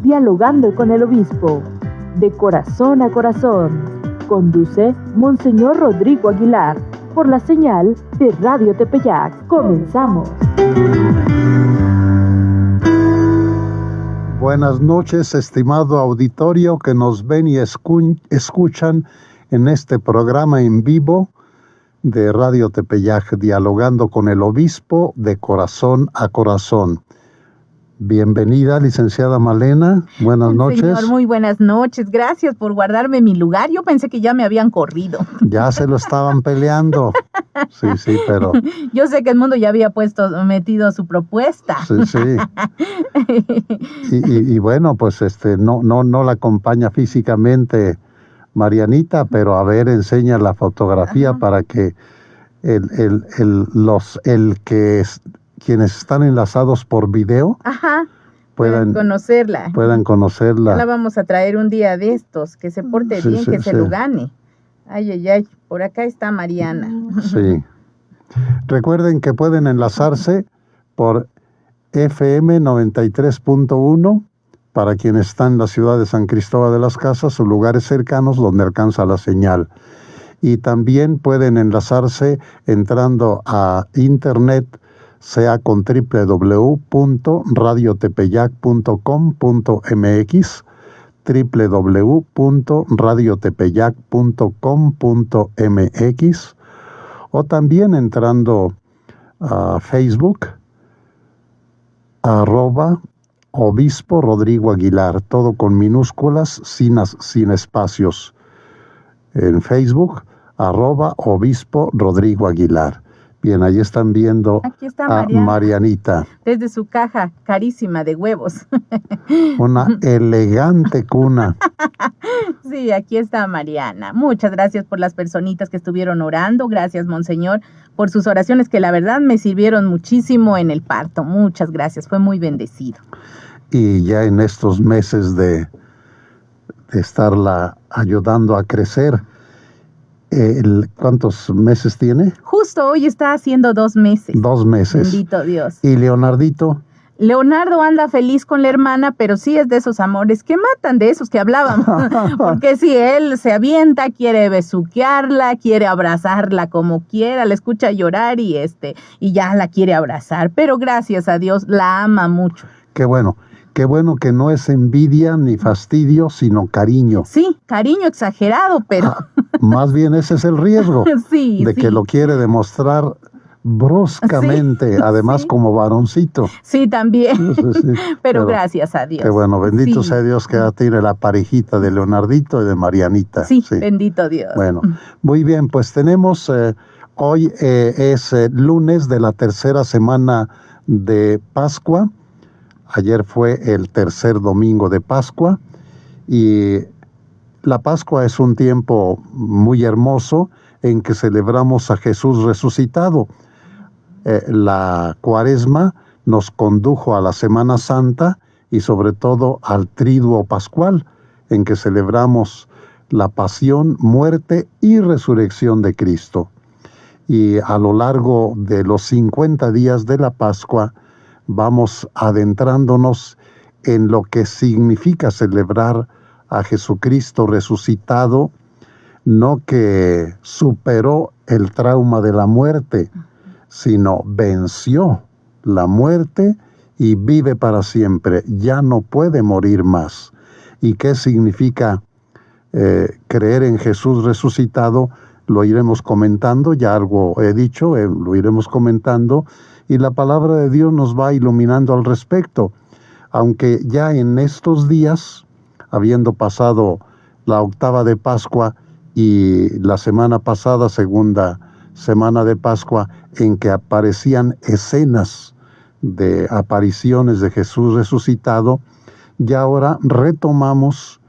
Dialogando con el Obispo, de corazón a corazón. Conduce Monseñor Rodrigo Aguilar, por la señal de Radio Tepeyac. Comenzamos. Buenas noches, estimado auditorio que nos ven y escuchan en este programa en vivo de Radio Tepeyac, Dialogando con el Obispo, de corazón a corazón. Bienvenida, licenciada Malena. Buenas noches. Señor, muy buenas noches. Gracias por guardarme mi lugar. Yo pensé que ya me habían corrido. Ya se lo estaban peleando. Sí, pero... Yo sé que el mundo ya había metido su propuesta. Sí. Y bueno, pues no la acompaña físicamente Marianita, pero a ver, enseña la fotografía. Ajá. Para que quienes están enlazados por video, ajá, puedan conocerla. Ya la vamos a traer un día de estos, que se porte bien, que se lo gane. Ay, por acá está Mariana. Sí. Recuerden que pueden enlazarse por FM 93.1 para quienes están en la ciudad de San Cristóbal de las Casas o lugares cercanos donde alcanza la señal. Y también pueden enlazarse entrando a internet, sea con www.radiotepeyac.com.mx, www.radiotepeyac.com.mx, o también entrando a Facebook, @Obispo Rodrigo Aguilar, todo con minúsculas, sin espacios. En Facebook, @Obispo Rodrigo Aguilar. Bien, ahí están viendo a Marianita. Desde su caja carísima de huevos. Una elegante cuna. Sí, aquí está Mariana. Muchas gracias por las personitas que estuvieron orando. Gracias, Monseñor, por sus oraciones que la verdad me sirvieron muchísimo en el parto. Muchas gracias, fue muy bendecido. Y ya en estos meses de estarla ayudando a crecer, ¿cuántos meses tiene? Justo hoy está haciendo 2 meses. 2 meses. Bendito Dios. ¿Y Leonardito? Leonardo anda feliz con la hermana, pero sí es de esos amores que matan, de esos que hablábamos. Porque si él se avienta, quiere besuquearla, quiere abrazarla como quiera, la escucha llorar y ya la quiere abrazar. Pero gracias a Dios la ama mucho. Qué bueno que no es envidia ni fastidio, sino cariño. Sí, cariño exagerado, pero... Más bien ese es el riesgo. Sí. Que lo quiere demostrar bruscamente, sí, además sí. Como varoncito. Sí, también. Sí. Pero gracias a Dios. Qué bueno, bendito sea Dios que ya tiene la parejita de Leonardito y de Marianita. Sí, bendito Dios. Bueno, muy bien, pues tenemos, hoy es lunes de la tercera semana de Pascua. Ayer fue el tercer domingo de Pascua y la Pascua es un tiempo muy hermoso en que celebramos a Jesús resucitado. La Cuaresma nos condujo a la Semana Santa y sobre todo al Triduo Pascual, en que celebramos la pasión, muerte y resurrección de Cristo. Y a lo largo de los 50 días de la Pascua vamos adentrándonos en lo que significa celebrar a Jesucristo resucitado, no que superó el trauma de la muerte, sino venció la muerte y vive para siempre, ya no puede morir más. ¿Y qué significa creer en Jesús resucitado? Lo iremos comentando, ya algo he dicho, lo iremos comentando, y la palabra de Dios nos va iluminando al respecto. Aunque ya en estos días, habiendo pasado la octava de Pascua y la semana pasada, segunda semana de Pascua, en que aparecían escenas de apariciones de Jesús resucitado, ya ahora retomamos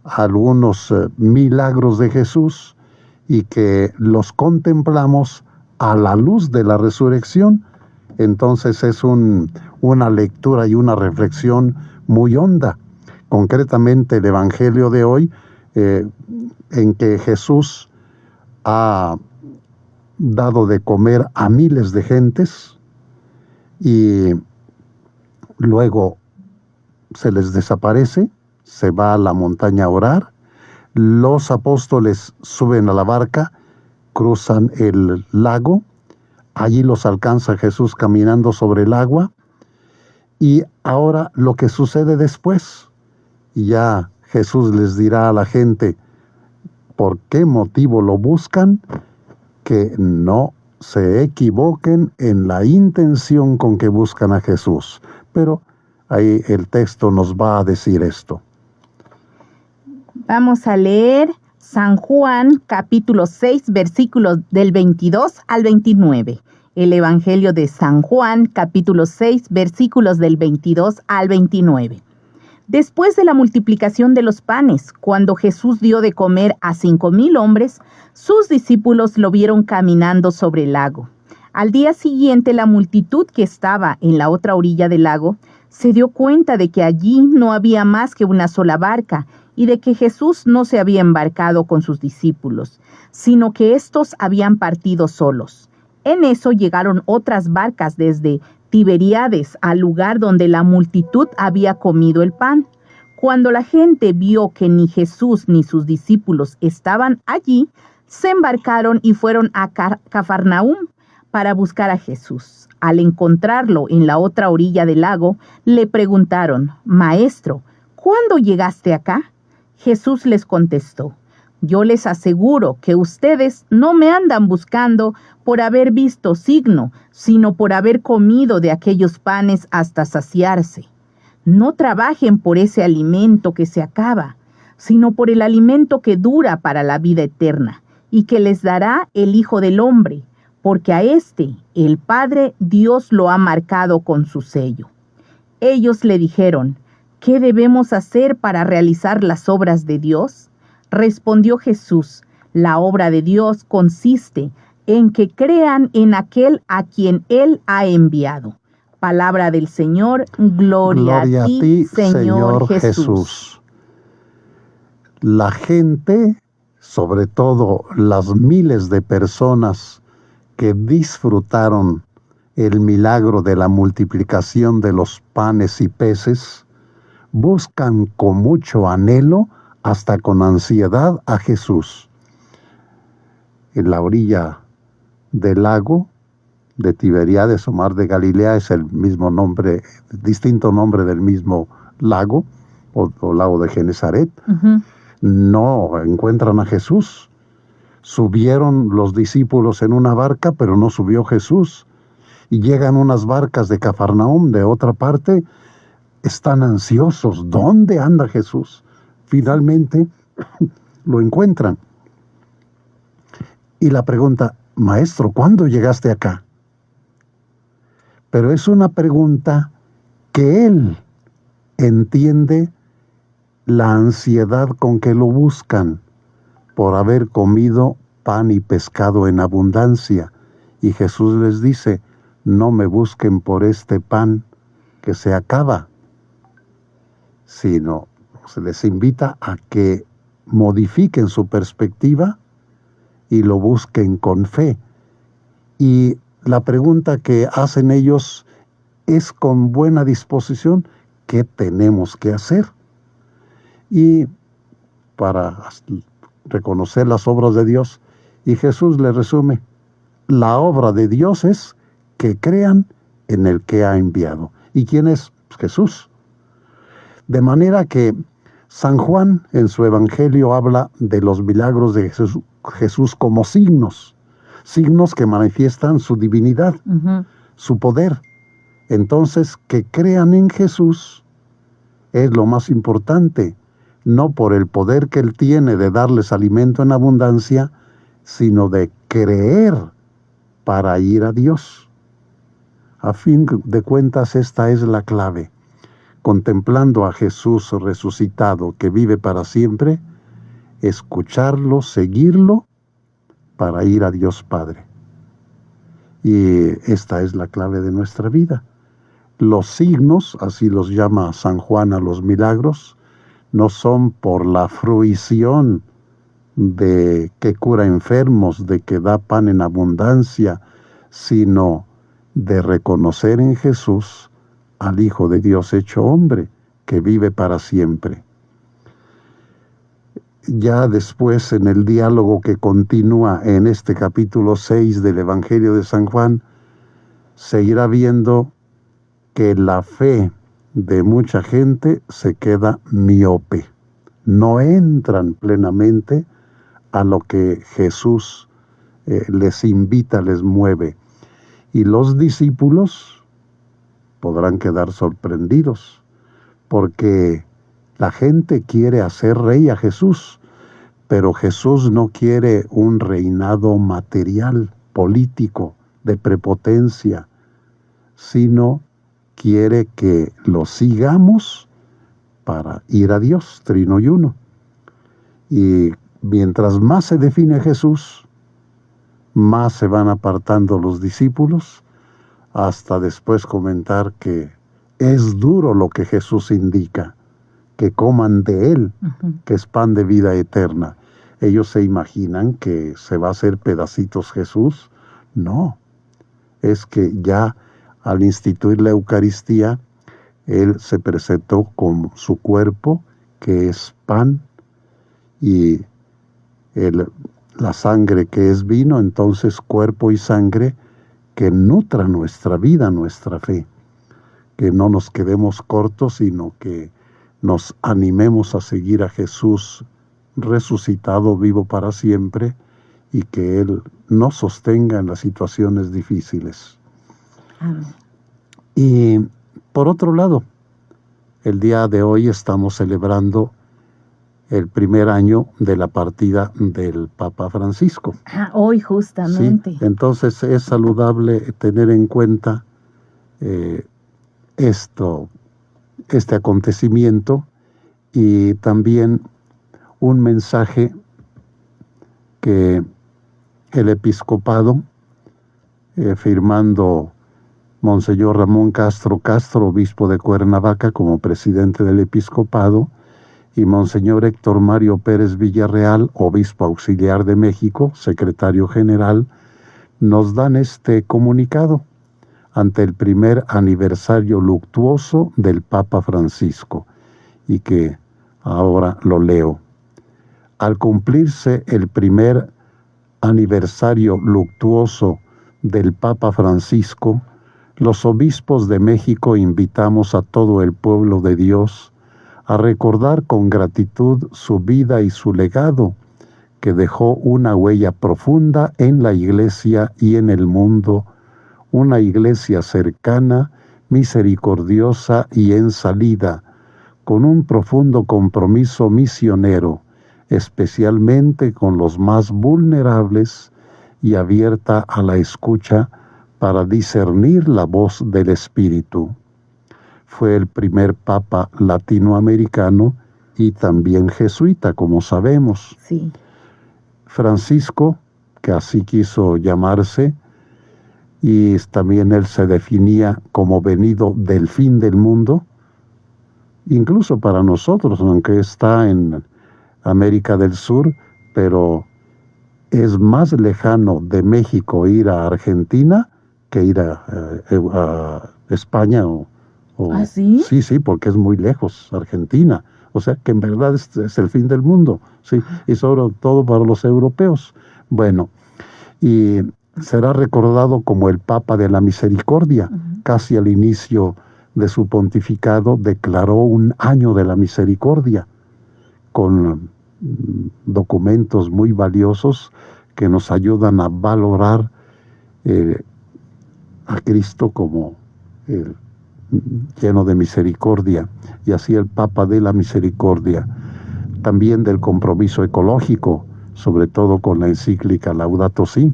algunos milagros de Jesús y que los contemplamos a la luz de la resurrección. Entonces es una lectura y una reflexión muy honda. Concretamente el Evangelio de hoy, en que Jesús ha dado de comer a miles de gentes y luego se les desaparece, se va a la montaña a orar, los apóstoles suben a la barca, cruzan el lago, allí los alcanza Jesús caminando sobre el agua, y ahora lo que sucede después, ya Jesús les dirá a la gente por qué motivo lo buscan, que no se equivoquen en la intención con que buscan a Jesús. Pero ahí el texto nos va a decir esto. Vamos a leer San Juan, capítulo 6, versículos del 22 al 29. El Evangelio de San Juan, capítulo 6, versículos del 22 al 29. Después de la multiplicación de los panes, cuando Jesús dio de comer a 5,000 hombres, sus discípulos lo vieron caminando sobre el lago. Al día siguiente, la multitud que estaba en la otra orilla del lago se dio cuenta de que allí no había más que una sola barca y de que Jesús no se había embarcado con sus discípulos, sino que éstos habían partido solos. En eso llegaron otras barcas desde Tiberíades al lugar donde la multitud había comido el pan. Cuando la gente vio que ni Jesús ni sus discípulos estaban allí, se embarcaron y fueron a Cafarnaúm para buscar a Jesús. Al encontrarlo en la otra orilla del lago, le preguntaron: «Maestro, ¿cuándo llegaste acá?». Jesús les contestó: «Yo les aseguro que ustedes no me andan buscando por haber visto signo, sino por haber comido de aquellos panes hasta saciarse. No trabajen por ese alimento que se acaba, sino por el alimento que dura para la vida eterna, y que les dará el Hijo del Hombre, porque a éste, el Padre, Dios lo ha marcado con su sello». Ellos le dijeron: «¿Qué debemos hacer para realizar las obras de Dios?». Respondió Jesús: «La obra de Dios consiste en que crean en aquel a quien Él ha enviado». Palabra del Señor. Gloria a ti, Señor Jesús. La gente, sobre todo las miles de personas que disfrutaron el milagro de la multiplicación de los panes y peces, buscan con mucho anhelo, hasta con ansiedad, a Jesús. En la orilla del lago de Tiberíades o Mar de Galilea, es el mismo nombre, distinto nombre del mismo lago, o lago de Genezaret. No encuentran a Jesús. Subieron los discípulos en una barca, pero no subió Jesús. Y llegan unas barcas de Cafarnaúm, de otra parte. Están ansiosos. ¿Dónde anda Jesús? Finalmente lo encuentran. Y la pregunta: «Maestro, ¿cuándo llegaste acá?». Pero es una pregunta que él entiende la ansiedad con que lo buscan por haber comido pan y pescado en abundancia. Y Jesús les dice: «No me busquen por este pan que se acaba», sino se les invita a que modifiquen su perspectiva y lo busquen con fe. Y la pregunta que hacen ellos es con buena disposición: ¿qué tenemos que hacer? Y para reconocer las obras de Dios, y Jesús le resume: la obra de Dios es que crean en el que ha enviado. ¿Y quién es? Pues Jesús. De manera que San Juan en su Evangelio habla de los milagros de Jesús como signos que manifiestan su divinidad, su poder. Entonces, que crean en Jesús es lo más importante, no por el poder que Él tiene de darles alimento en abundancia, sino de creer para ir a Dios. A fin de cuentas, esta es la clave. Contemplando a Jesús resucitado, que vive para siempre, escucharlo, seguirlo, para ir a Dios Padre. Y esta es la clave de nuestra vida. Los signos, así los llama San Juan a los milagros, no son por la fruición de que cura enfermos, de que da pan en abundancia, sino de reconocer en Jesús al Hijo de Dios hecho hombre, que vive para siempre. Ya después, en el diálogo que continúa en este capítulo 6 del Evangelio de San Juan, se irá viendo que la fe de mucha gente se queda miope. No entran plenamente a lo que Jesús les invita, les mueve. Y los discípulos podrán quedar sorprendidos, porque la gente quiere hacer rey a Jesús, pero Jesús no quiere un reinado material, político, de prepotencia, sino quiere que lo sigamos para ir a Dios, Trino y Uno. Y mientras más se define a Jesús, más se van apartando los discípulos, hasta después comentar que es duro lo que Jesús indica, que coman de Él, que es pan de vida eterna. Ellos se imaginan que se va a hacer pedacitos Jesús. No, es que ya al instituir la Eucaristía, Él se presentó con su cuerpo, que es pan, y la sangre, que es vino. Entonces cuerpo y sangre que nutra nuestra vida, nuestra fe, que no nos quedemos cortos, sino que nos animemos a seguir a Jesús resucitado, vivo para siempre, y que Él nos sostenga en las situaciones difíciles. Amén. Y por otro lado, el día de hoy estamos celebrando el primer año de la partida del Papa Francisco. Hoy justamente. Sí, entonces es saludable tener en cuenta este acontecimiento, y también un mensaje que el episcopado, firmando Monseñor Ramón Castro, obispo de Cuernavaca, como presidente del episcopado, y Monseñor Héctor Mario Pérez Villarreal, obispo auxiliar de México, secretario general, nos dan este comunicado ante el primer aniversario luctuoso del Papa Francisco, y que ahora lo leo. Al cumplirse el primer aniversario luctuoso del Papa Francisco, los obispos de México invitamos a todo el pueblo de Dios a recordar con gratitud su vida y su legado, que dejó una huella profunda en la Iglesia y en el mundo, una Iglesia cercana, misericordiosa y en salida, con un profundo compromiso misionero, especialmente con los más vulnerables, y abierta a la escucha para discernir la voz del Espíritu. Fue el primer papa latinoamericano y también jesuita, como sabemos. Sí. Francisco, que así quiso llamarse, y también él se definía como venido del fin del mundo, incluso para nosotros, aunque está en América del Sur, pero es más lejano de México ir a Argentina que ir a España ¿Ah, sí? Sí, porque es muy lejos, Argentina. O sea que en verdad es el fin del mundo, sí, y sobre todo para los europeos. Bueno, y será recordado como el Papa de la Misericordia. Casi al inicio de su pontificado declaró un año de la misericordia, con documentos muy valiosos que nos ayudan a valorar a Cristo como lleno de misericordia, y así el Papa de la Misericordia. También del compromiso ecológico, sobre todo con la encíclica Laudato Si,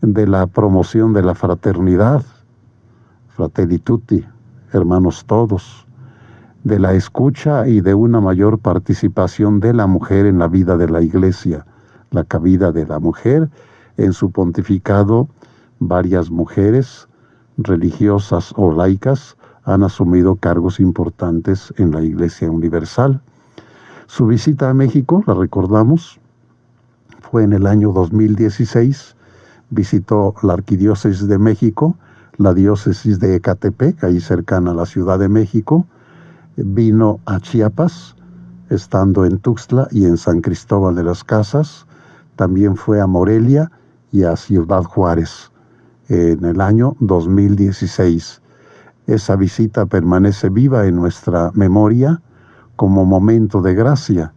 de la promoción de la fraternidad, Fratelli Tutti, hermanos todos, de la escucha y de una mayor participación de la mujer en la vida de la Iglesia, la cabida de la mujer. En su pontificado, varias mujeres religiosas o laicas han asumido cargos importantes en la Iglesia Universal. Su visita a México, la recordamos, fue en el año 2016. Visitó la Arquidiócesis de México, la Diócesis de Ecatepec, ahí cercana a la Ciudad de México, vino a Chiapas, estando en Tuxtla y en San Cristóbal de las Casas. También fue a Morelia y a Ciudad Juárez en el año 2016. Esa visita permanece viva en nuestra memoria como momento de gracia.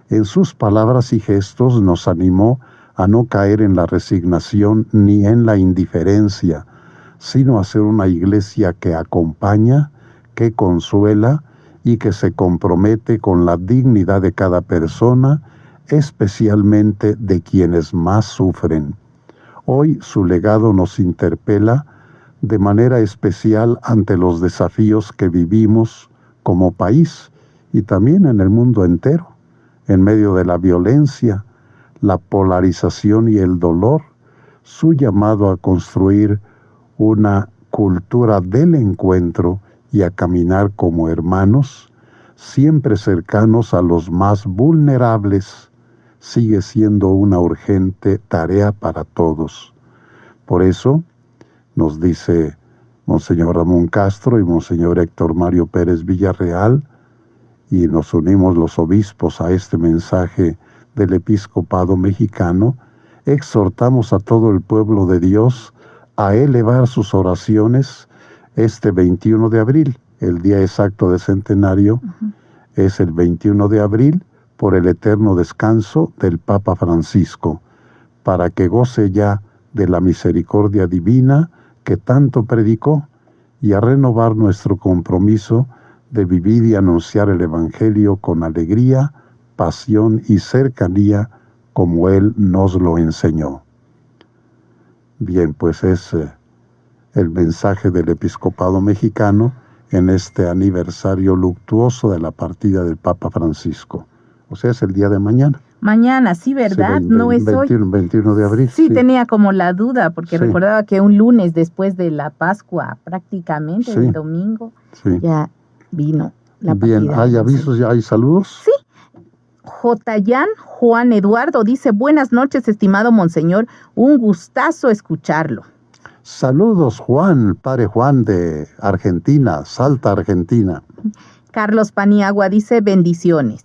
En sus palabras y gestos nos animó a no caer en la resignación ni en la indiferencia, sino a ser una iglesia que acompaña, que consuela y que se compromete con la dignidad de cada persona, especialmente de quienes más sufren. Hoy su legado nos interpela de manera especial ante los desafíos que vivimos como país y también en el mundo entero, en medio de la violencia, la polarización y el dolor. Su llamado a construir una cultura del encuentro y a caminar como hermanos, siempre cercanos a los más vulnerables, sigue siendo una urgente tarea para todos. Por eso, nos dice Monseñor Ramón Castro y Monseñor Héctor Mario Pérez Villarreal, y nos unimos los obispos a este mensaje del episcopado mexicano, exhortamos a todo el pueblo de Dios a elevar sus oraciones este 21 de abril, el día exacto de centenario, es el 21 de abril, por el eterno descanso del Papa Francisco, para que goce ya de la misericordia divina que tanto predicó, y a renovar nuestro compromiso de vivir y anunciar el Evangelio con alegría, pasión y cercanía, como Él nos lo enseñó. Bien, pues es el mensaje del episcopado mexicano en este aniversario luctuoso de la partida del Papa Francisco. O sea, es el día de mañana. Mañana, sí, ¿verdad? Sí, no es 21 de abril. Sí, tenía como la duda, porque Sí. recordaba que un lunes después de la Pascua, prácticamente, Sí. el domingo, Sí. ya vino la Bien, partida. ¿hay avisos? ¿Ya hay saludos? Sí. Jotayan Juan Eduardo dice: buenas noches, estimado monseñor, un gustazo escucharlo. Saludos, Juan, padre Juan de Argentina, Salta, Argentina. Carlos Paniagua dice: bendiciones.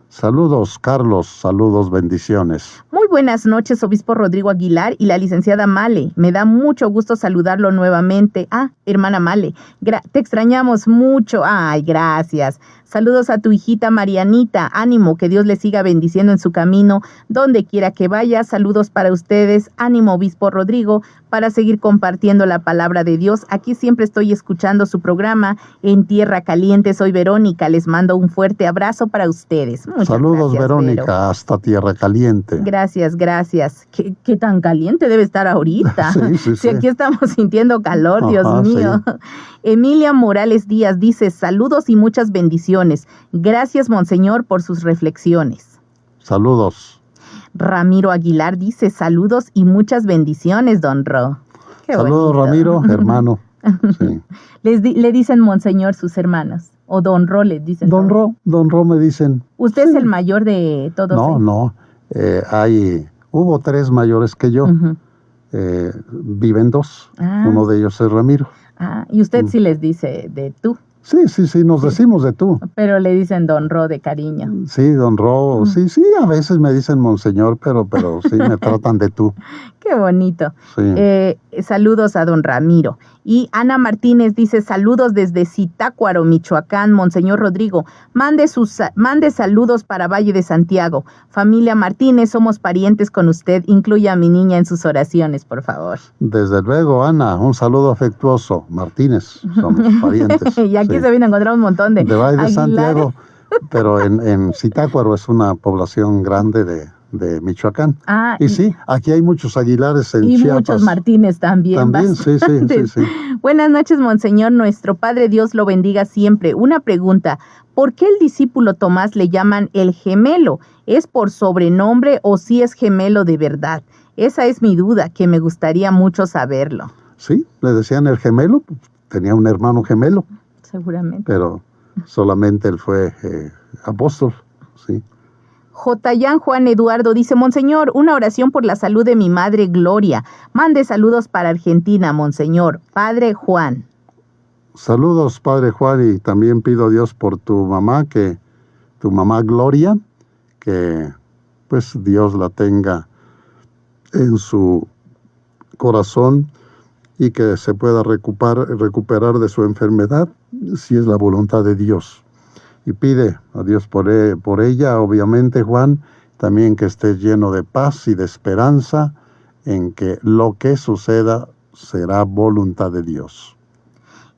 Saludos, Carlos, saludos, bendiciones. Muy buenas noches, obispo Rodrigo Aguilar y la licenciada Male. Me da mucho gusto saludarlo nuevamente. Hermana Male, te extrañamos mucho. Ay, gracias. Saludos a tu hijita Marianita. Ánimo, que Dios le siga bendiciendo en su camino, donde quiera que vaya. Saludos para ustedes. Ánimo, obispo Rodrigo, para seguir compartiendo la palabra de Dios. Aquí siempre estoy escuchando su programa En Tierra Caliente. Soy Verónica. Les mando un fuerte abrazo para ustedes. Muchas Saludos, gracias, Verónica, Vero. hasta Tierra Caliente. Gracias, gracias. ¿Qué tan caliente debe estar ahorita? Sí. Si aquí estamos sintiendo calor, Dios Ajá, mío. sí. Emilia Morales Díaz dice: saludos y muchas bendiciones. Gracias, monseñor, por sus reflexiones. Saludos. Ramiro Aguilar dice: saludos y muchas bendiciones, don Ro. Qué Saludos, bonito. Ramiro, hermano. Sí. Le dicen monseñor sus hermanos, o don Ro les dicen. Don todos. Ro me dicen. ¿Usted Sí. es el mayor de todos? No. Hubo 3 mayores que yo. Ujú. Viven 2. Ah. Uno de ellos es Ramiro. Y usted sí les dice de tú, Sí, nos decimos de tú. pero le dicen don Ro de cariño. Sí, don Ro, sí, a veces me dicen monseñor, pero sí me tratan de tú. Qué bonito. Sí. Saludos a don Ramiro. Y Ana Martínez dice: saludos desde Zitácuaro, Michoacán, monseñor Rodrigo. Mande saludos para Valle de Santiago. Familia Martínez, somos parientes con usted. Incluya a mi niña en sus oraciones, por favor. Desde luego, Ana, un saludo afectuoso. Martínez, somos parientes. Y aquí Sí. se viene a encontrar un montón de Valle de Aguilares. Santiago, pero en Zitácuaro es una población grande de Michoacán. Y sí, aquí hay muchos Aguilares en y Chiapas. muchos Martínez también. También, sí. Buenas noches, monseñor. Nuestro Padre Dios lo bendiga siempre. Una pregunta: ¿por qué el discípulo Tomás le llaman el gemelo? ¿Es por sobrenombre o si es gemelo de verdad? Esa es mi duda, que me gustaría mucho saberlo. Sí, le decían el gemelo, tenía un hermano gemelo, Seguramente. pero solamente él fue apóstol, sí. Jotayan Juan Eduardo dice: monseñor, una oración por la salud de mi madre Gloria. Mande saludos para Argentina, monseñor. Padre Juan. Saludos, Padre Juan, y también pido a Dios por tu mamá Gloria, que pues Dios la tenga en su corazón y que se pueda recuperar de su enfermedad, si es la voluntad de Dios. Y pide a Dios por ella, obviamente, Juan, también que estés lleno de paz y de esperanza en que lo que suceda será voluntad de Dios.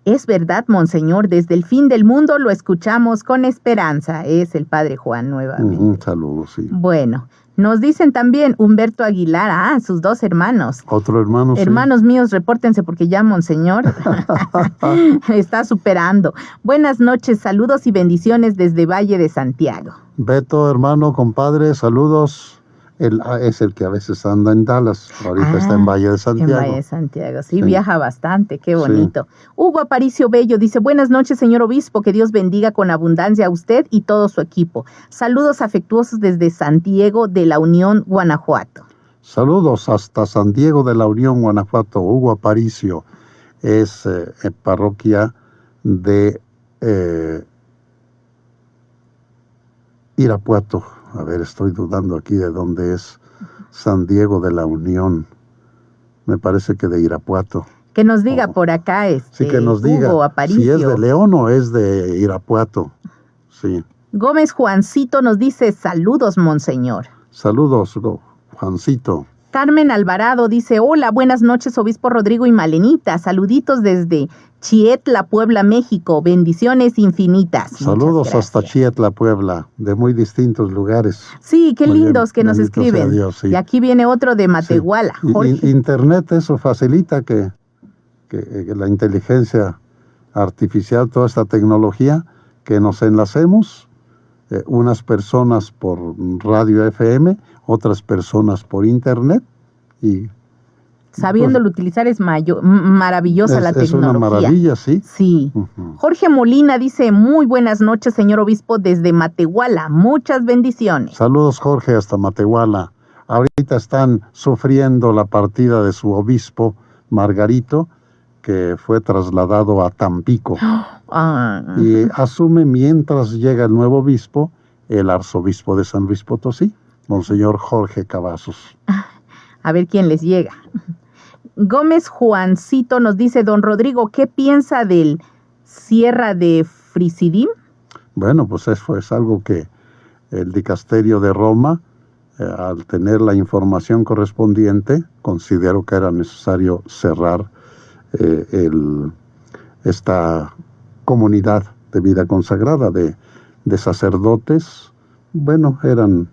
Es verdad, Monseñor, desde el fin del mundo lo escuchamos con esperanza. Es el Padre Juan nuevamente. Saludos, sí. Bueno, nos dicen también Humberto Aguilar, sus dos hermanos. Otro hermano, Hermanos míos, repórtense porque ya Monseñor está superando. Buenas noches, saludos y bendiciones desde Valle de Santiago. Beto, hermano, compadre, saludos. Él es el que a veces anda en Dallas, ahorita está en Valle de Santiago. En Valle de Santiago, sí, viaja bastante, qué bonito. Sí. Hugo Aparicio Bello dice, buenas noches, señor obispo, que Dios bendiga con abundancia a usted y todo su equipo. Saludos afectuosos desde San Diego de la Unión, Guanajuato. Saludos hasta San Diego de la Unión, Guanajuato. Hugo Aparicio es parroquia de Irapuato. A ver, estoy dudando aquí de dónde es San Diego de la Unión. Me parece que de Irapuato. Que nos diga por acá sí, que nos diga Hugo Aparicio. Si es de León o es de Irapuato. Sí. Gómez Juancito nos dice, saludos, Monseñor. Saludos, Juancito. Carmen Alvarado dice, hola, buenas noches, obispo Rodrigo y Malenita. Saluditos desde Chietla, Puebla, México. Bendiciones infinitas. Saludos hasta Chietla, Puebla, de muy distintos lugares. Sí, qué muy lindos bien, que nos escriben. Dios, sí. Y aquí viene otro de Matehuala. Sí. Internet, eso facilita que la inteligencia artificial, toda esta tecnología, que nos enlacemos, unas personas por radio FM, otras personas por internet, y sabiéndolo utilizar es maravillosa la tecnología. Es una maravilla, sí. Sí. Jorge Molina dice, muy buenas noches, señor obispo, desde Matehuala. Muchas bendiciones. Saludos, Jorge, hasta Matehuala. Ahorita están sufriendo la partida de su obispo, Margarito, que fue trasladado a Tampico. Y asume, mientras llega el nuevo obispo, el arzobispo de San Luis Potosí, Monseñor Jorge Cavazos. A ver quién les llega. Gómez Juancito nos dice, don Rodrigo, ¿qué piensa del Sierra de Frisidim? Bueno, pues eso es algo que el dicasterio de Roma, al tener la información correspondiente, consideró que era necesario cerrar esta comunidad de vida consagrada de sacerdotes. Bueno, eran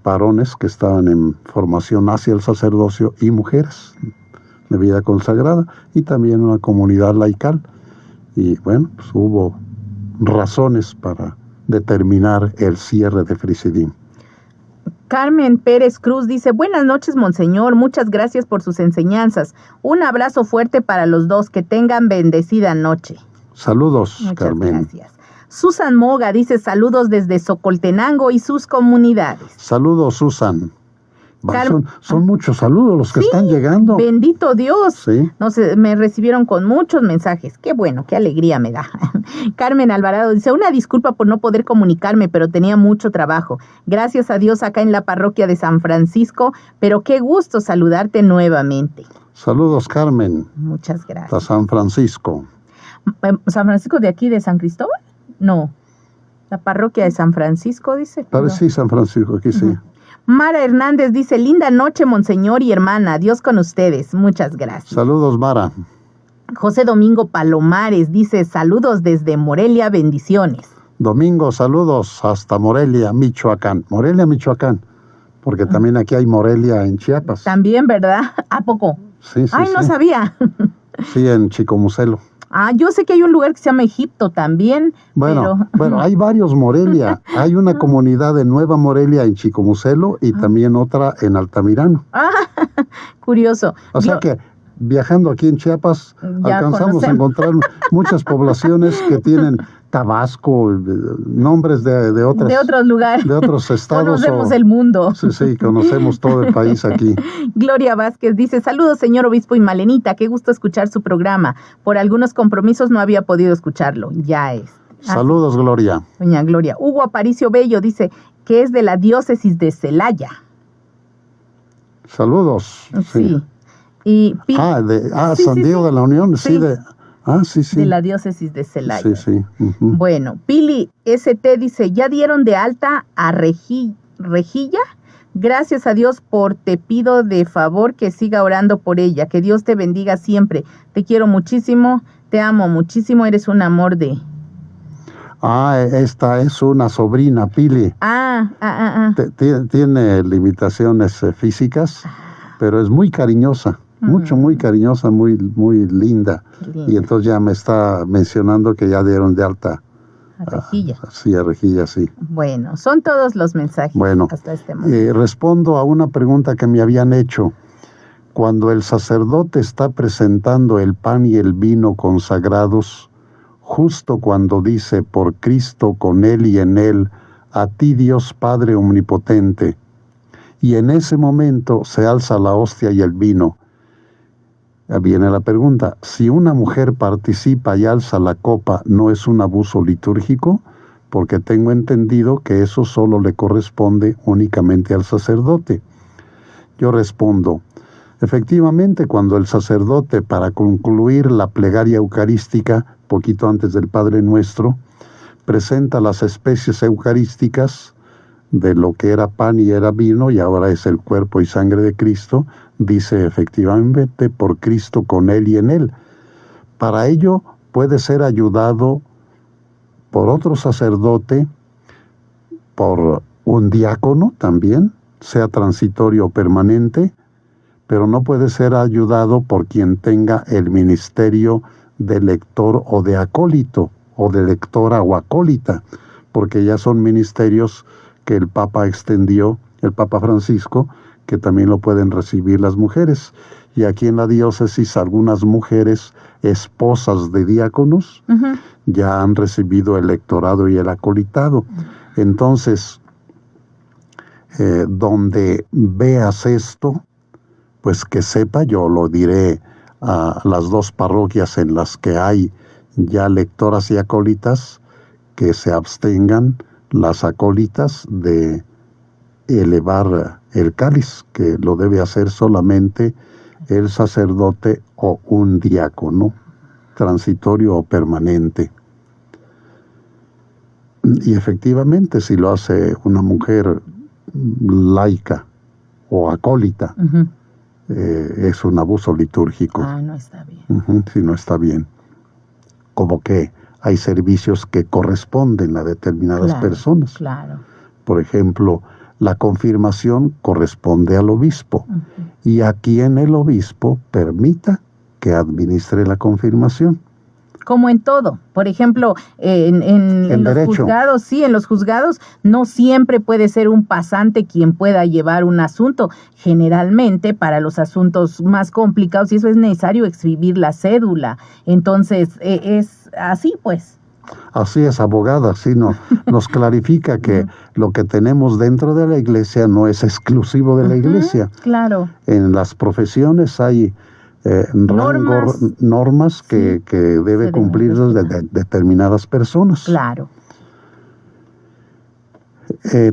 varones que estaban en formación hacia el sacerdocio y mujeres de vida consagrada, y también una comunidad laical. Y bueno, pues hubo razones para determinar el cierre de Frisidim. Carmen Pérez Cruz dice, buenas noches, Monseñor, muchas gracias por sus enseñanzas. Un abrazo fuerte para los dos, que tengan bendecida noche. Saludos, muchas Carmen. Gracias. Susan Moga dice, saludos desde Socoltenango y sus comunidades. Saludos, Susan. Son muchos saludos los que están llegando. Bendito Dios. Sí. Me recibieron con muchos mensajes. Qué bueno, qué alegría me da. Carmen Alvarado dice, una disculpa por no poder comunicarme, pero tenía mucho trabajo. Gracias a Dios acá en la parroquia de San Francisco, pero qué gusto saludarte nuevamente. Saludos, Carmen. Muchas gracias. A San Francisco. ¿San Francisco de aquí, de San Cristóbal? No. La parroquia de San Francisco, dice. Sí, San Francisco, aquí sí. Mara Hernández dice, linda noche, Monseñor y hermana, Dios con ustedes. Muchas gracias. Saludos, Mara. José Domingo Palomares dice, saludos desde Morelia, bendiciones. Domingo, saludos hasta Morelia, Michoacán. Morelia, Michoacán, porque también aquí hay Morelia en Chiapas. También, ¿verdad? ¿A poco? Sí. No sabía. Sí, en Chicomucelo. Yo sé que hay un lugar que se llama Egipto también. Bueno, hay varios Morelia. Hay una comunidad de Nueva Morelia en Chicomucelo y también otra en Altamirano. Curioso. O sea que viajando aquí en Chiapas alcanzamos a encontrar muchas poblaciones que tienen Tabasco, nombres de otros lugares. De otros estados. Conocemos el mundo. Sí, conocemos todo el país aquí. Gloria Vázquez dice, saludos señor obispo y Malenita, qué gusto escuchar su programa. Por algunos compromisos no había podido escucharlo, ya es. Saludos, Gloria. Doña Gloria. Hugo Aparicio Bello dice que es de la diócesis de Celaya. Saludos. Sí. Y San Diego de la Unión, sí. Sí. De la diócesis de Celaya. Sí. Uh-huh. Bueno, Pili ST dice, ¿ya dieron de alta a Rejilla? Gracias a Dios te pido de favor que siga orando por ella. Que Dios te bendiga siempre. Te quiero muchísimo, te amo muchísimo, eres un amor de... Esta es una sobrina, Pili. Tiene limitaciones físicas, pero es muy cariñosa. Muy cariñosa, muy linda. Y entonces ya me está mencionando que ya dieron de alta a Rejilla. A Rejilla, sí. Bueno, son todos los mensajes hasta este momento. Respondo a una pregunta que me habían hecho. Cuando el sacerdote está presentando el pan y el vino consagrados, justo cuando dice por Cristo, con Él y en Él, a ti Dios Padre Omnipotente, y en ese momento se alza la hostia y el vino, viene la pregunta, si una mujer participa y alza la copa, ¿no es un abuso litúrgico? Porque tengo entendido que eso solo le corresponde únicamente al sacerdote. Yo respondo, efectivamente, cuando el sacerdote, para concluir la plegaria eucarística, poquito antes del Padre Nuestro, presenta las especies eucarísticas de lo que era pan y era vino, y ahora es el cuerpo y sangre de Cristo, dice efectivamente por Cristo, con Él y en Él. Para ello puede ser ayudado por otro sacerdote, por un diácono también, sea transitorio o permanente, pero no puede ser ayudado por quien tenga el ministerio de lector o de acólito, o de lectora o acólita, porque ya son ministerios que el Papa extendió, el Papa Francisco, que también lo pueden recibir las mujeres. Y aquí en la diócesis algunas mujeres, esposas de diáconos, ya han recibido el lectorado y el acolitado. Entonces, donde veas esto, pues que sepa, yo lo diré a las dos parroquias en las que hay ya lectoras y acólitas, que se abstengan las acólitas de elevar el cáliz, que lo debe hacer solamente el sacerdote o un diácono, transitorio o permanente. Y efectivamente, si lo hace una mujer laica o acólita, es un abuso litúrgico. No está bien. Sí, no está bien. Como que hay servicios que corresponden a determinadas personas. Claro. Por ejemplo, la confirmación corresponde al obispo, y a quien el obispo permita que administre la confirmación. Como en todo. Por ejemplo, en los juzgados, en los juzgados no siempre puede ser un pasante quien pueda llevar un asunto. Generalmente, para los asuntos más complicados, y eso es necesario exhibir la cédula. Entonces, es así, pues. Así es, abogada, sí, nos clarifica que lo que tenemos dentro de la iglesia no es exclusivo de la iglesia. Claro. En las profesiones hay normas que debe cumplir de determinadas personas. Claro.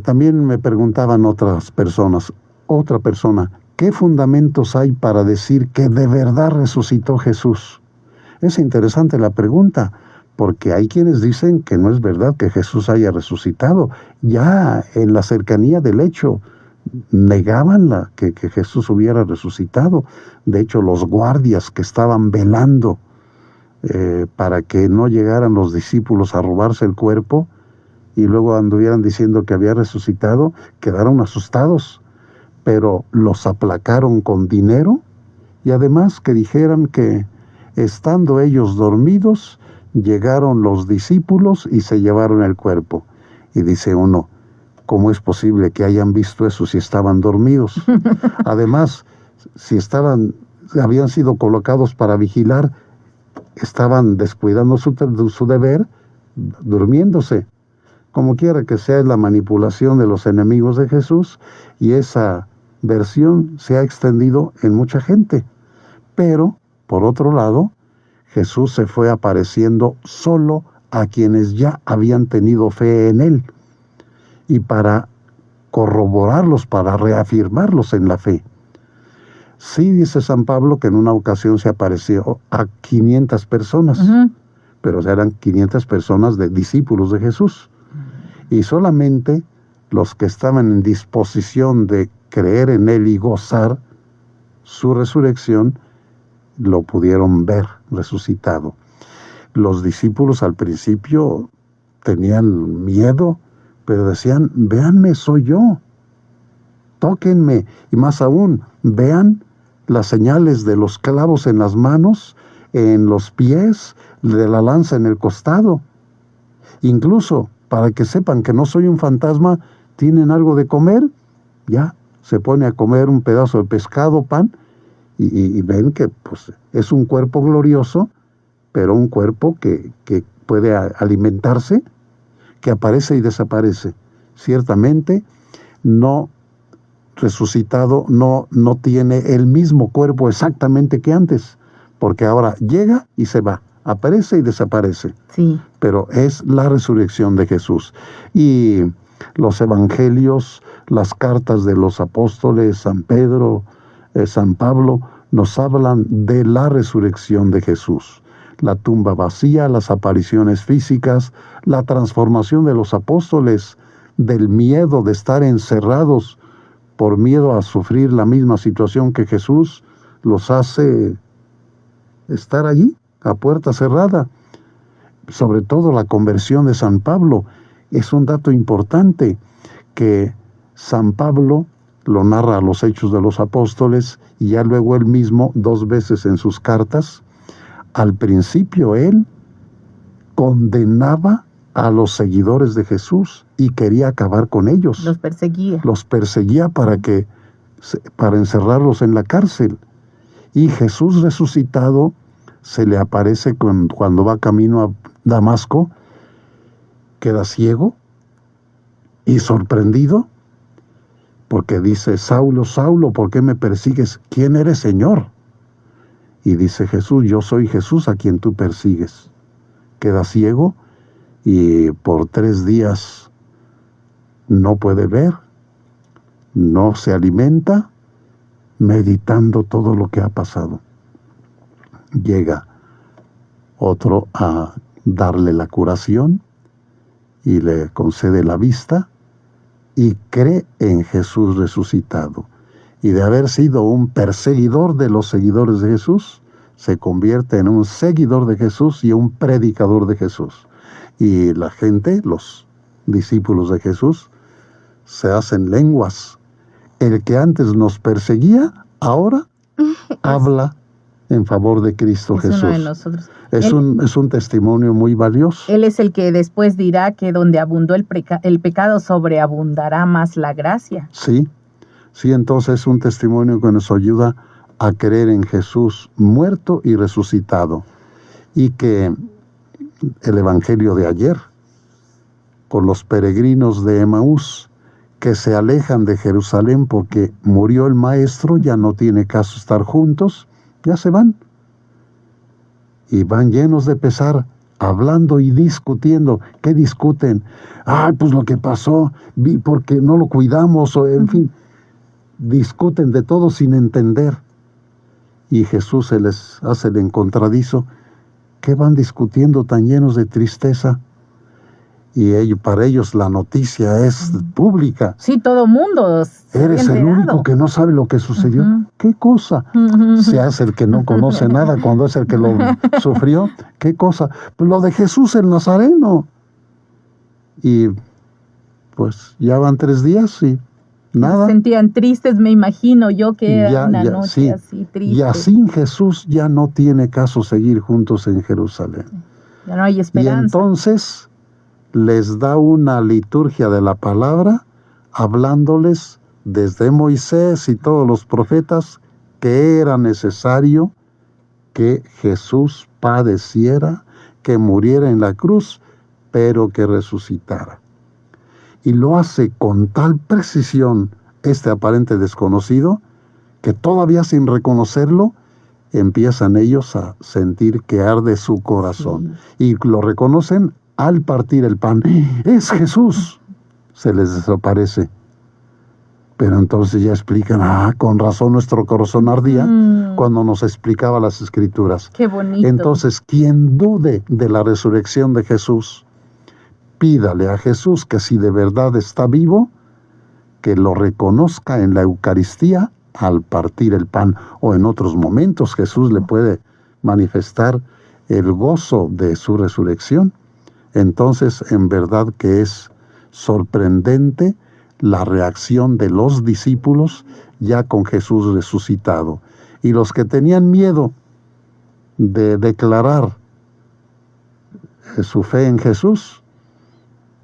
También me preguntaban otra persona, ¿qué fundamentos hay para decir que de verdad resucitó Jesús? Es interesante la pregunta, porque hay quienes dicen que no es verdad que Jesús haya resucitado. Ya en la cercanía del hecho negaban que Jesús hubiera resucitado. De hecho, los guardias que estaban velando para que no llegaran los discípulos a robarse el cuerpo y luego anduvieran diciendo que había resucitado, quedaron asustados, pero los aplacaron con dinero, y además que dijeran que estando ellos dormidos, llegaron los discípulos y se llevaron el cuerpo. Y dice uno, ¿cómo es posible que hayan visto eso si estaban dormidos? Además, si habían sido colocados para vigilar, estaban descuidando su deber durmiéndose. Como quiera que sea, es la manipulación de los enemigos de Jesús, y esa versión se ha extendido en mucha gente. Pero, por otro lado, Jesús se fue apareciendo solo a quienes ya habían tenido fe en Él, y para corroborarlos, para reafirmarlos en la fe. Sí, dice San Pablo que en una ocasión se apareció a 500 personas, pero eran 500 personas de discípulos de Jesús. Y solamente los que estaban en disposición de creer en Él y gozar su resurrección, lo pudieron ver resucitado. Los discípulos al principio tenían miedo, pero decían, véanme, soy yo, tóquenme, y más aún, vean las señales de los clavos en las manos, en los pies, de la lanza en el costado. Incluso, para que sepan que no soy un fantasma, tienen algo de comer, ya se pone a comer un pedazo de pescado, pan, y ven que pues, es un cuerpo glorioso, pero un cuerpo que puede alimentarse, que aparece y desaparece. Ciertamente, no resucitado no tiene el mismo cuerpo exactamente que antes, porque ahora llega y se va, aparece y desaparece. Sí. Pero es la resurrección de Jesús. Y los evangelios, las cartas de los apóstoles, San Pedro, San Pablo, nos hablan de la resurrección de Jesús. La tumba vacía, las apariciones físicas, la transformación de los apóstoles, del miedo de estar encerrados por miedo a sufrir la misma situación que Jesús, los hace estar allí, a puerta cerrada. Sobre todo la conversión de San Pablo. Es un dato importante que San Pablo lo narra a los Hechos de los Apóstoles, y ya luego él mismo 2 veces en sus cartas. Al principio él condenaba a los seguidores de Jesús y quería acabar con ellos. Los perseguía. Los perseguía para encerrarlos en la cárcel. Y Jesús resucitado se le aparece cuando va camino a Damasco, queda ciego y sorprendido, porque dice, Saulo, Saulo, ¿por qué me persigues? ¿Quién eres, Señor? Y dice Jesús, yo soy Jesús a quien tú persigues. Queda ciego y por 3 días no puede ver, no se alimenta, meditando todo lo que ha pasado. Llega otro a darle la curación y le concede la vista, y cree en Jesús resucitado. Y de haber sido un perseguidor de los seguidores de Jesús, se convierte en un seguidor de Jesús y un predicador de Jesús. Y la gente, los discípulos de Jesús, se hacen lenguas. El que antes nos perseguía, ahora habla en favor de Cristo Jesús. Uno de nosotros. Es un testimonio muy valioso. Él es el que después dirá que donde abundó el pecado, sobreabundará más la gracia. Sí, entonces es un testimonio que nos ayuda a creer en Jesús muerto y resucitado. Y que el evangelio de ayer, con los peregrinos de Emaús, que se alejan de Jerusalén porque murió el maestro, ya no tiene caso estar juntos, ya se van. Y van llenos de pesar, hablando y discutiendo. ¿Qué discuten? Pues lo que pasó, porque no lo cuidamos, o en fin, discuten de todo sin entender. Y Jesús se les hace el encontradizo. ¿Qué van discutiendo tan llenos de tristeza? Y para ellos la noticia es pública. Sí, todo mundo se Eres el único que no sabe lo que sucedió. ¿Qué cosa? Se hace el que no conoce nada cuando es el que lo sufrió. ¿Qué cosa? Pues lo de Jesús el Nazareno. Y pues ya van 3 días y nada. Se sentían tristes, me imagino yo, que era una noche sí. así triste. Y así Jesús ya no tiene caso seguir juntos en Jerusalén. Ya no hay esperanza. Y entonces les da una liturgia de la palabra, hablándoles desde Moisés y todos los profetas que era necesario que Jesús padeciera, que muriera en la cruz, pero que resucitara. Y lo hace con tal precisión este aparente desconocido, que todavía sin reconocerlo, empiezan ellos a sentir que arde su corazón. Y lo reconocen al partir el pan. ¡Es Jesús! Se les desaparece. Pero entonces ya explican, con razón nuestro corazón ardía cuando nos explicaba las Escrituras. ¡Qué bonito! Entonces, quien dude de la resurrección de Jesús, pídale a Jesús que si de verdad está vivo, que lo reconozca en la Eucaristía al partir el pan, o en otros momentos Jesús le puede manifestar el gozo de su resurrección. Entonces, en verdad que es sorprendente la reacción de los discípulos ya con Jesús resucitado. Y los que tenían miedo de declarar su fe en Jesús,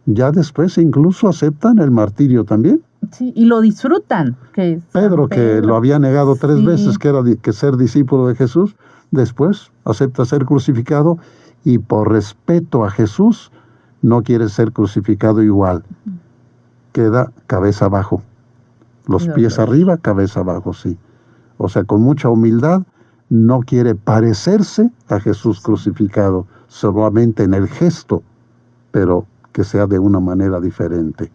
ya después incluso aceptan el martirio también. Sí, y lo disfrutan. Pedro, que lo había negado 3 veces, que ser discípulo de Jesús, después acepta ser crucificado y por respeto a Jesús no quiere ser crucificado igual. Queda cabeza abajo. Los pies arriba, cabeza abajo, sí. O sea, con mucha humildad, no quiere parecerse a Jesús crucificado, solamente en el gesto, pero que sea de una manera diferente.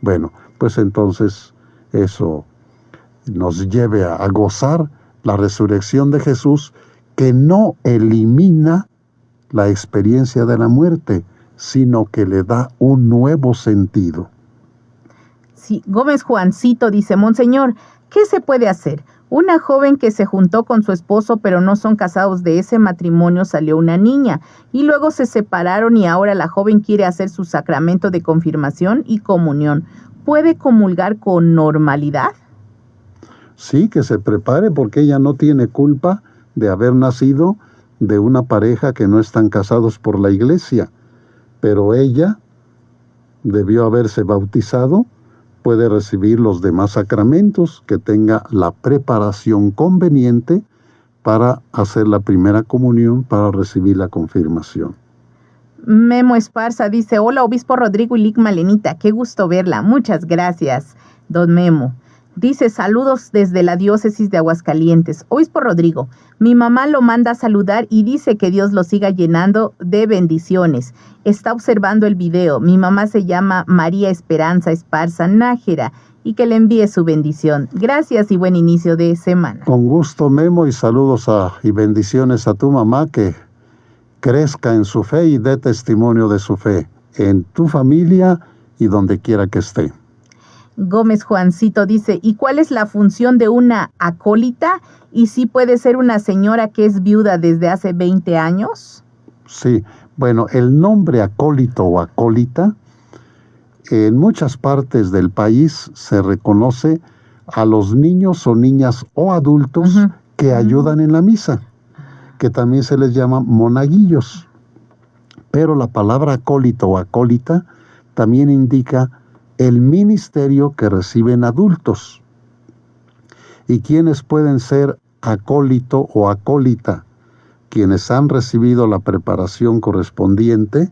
Bueno, pues entonces eso nos lleve a gozar la resurrección de Jesús, que no elimina la experiencia de la muerte, sino que le da un nuevo sentido. Sí, Gómez Juancito dice, Monseñor, ¿qué se puede hacer? Una joven que se juntó con su esposo pero no son casados, de ese matrimonio salió una niña y luego se separaron y ahora la joven quiere hacer su sacramento de confirmación y comunión. ¿Puede comulgar con normalidad? Sí, que se prepare, porque ella no tiene culpa de haber nacido de una pareja que no están casados por la iglesia, pero ella debió haberse bautizado, puede recibir los demás sacramentos, que tenga la preparación conveniente para hacer la primera comunión, para recibir la confirmación. Memo Esparza dice, hola obispo Rodrigo y Lic Malenita, qué gusto verla, muchas gracias, don Memo. Dice, saludos desde la diócesis de Aguascalientes. Obispo Rodrigo, mi mamá lo manda a saludar y dice que Dios lo siga llenando de bendiciones. Está observando el video. Mi mamá se llama María Esperanza Esparza Nájera y que le envíe su bendición. Gracias y buen inicio de semana. Con gusto, Memo, y saludos y bendiciones a tu mamá, que crezca en su fe y dé testimonio de su fe en tu familia y donde quiera que esté. Gómez Juancito dice, ¿y cuál es la función de una acólita? ¿Y si puede ser una señora que es viuda desde hace 20 años? Sí, bueno, el nombre acólito o acólita, en muchas partes del país se reconoce a los niños o niñas o adultos que ayudan en la misa, que también se les llama monaguillos. Pero la palabra acólito o acólita también indica el ministerio que reciben adultos. ¿Y quiénes pueden ser acólito o acólita? Quienes han recibido la preparación correspondiente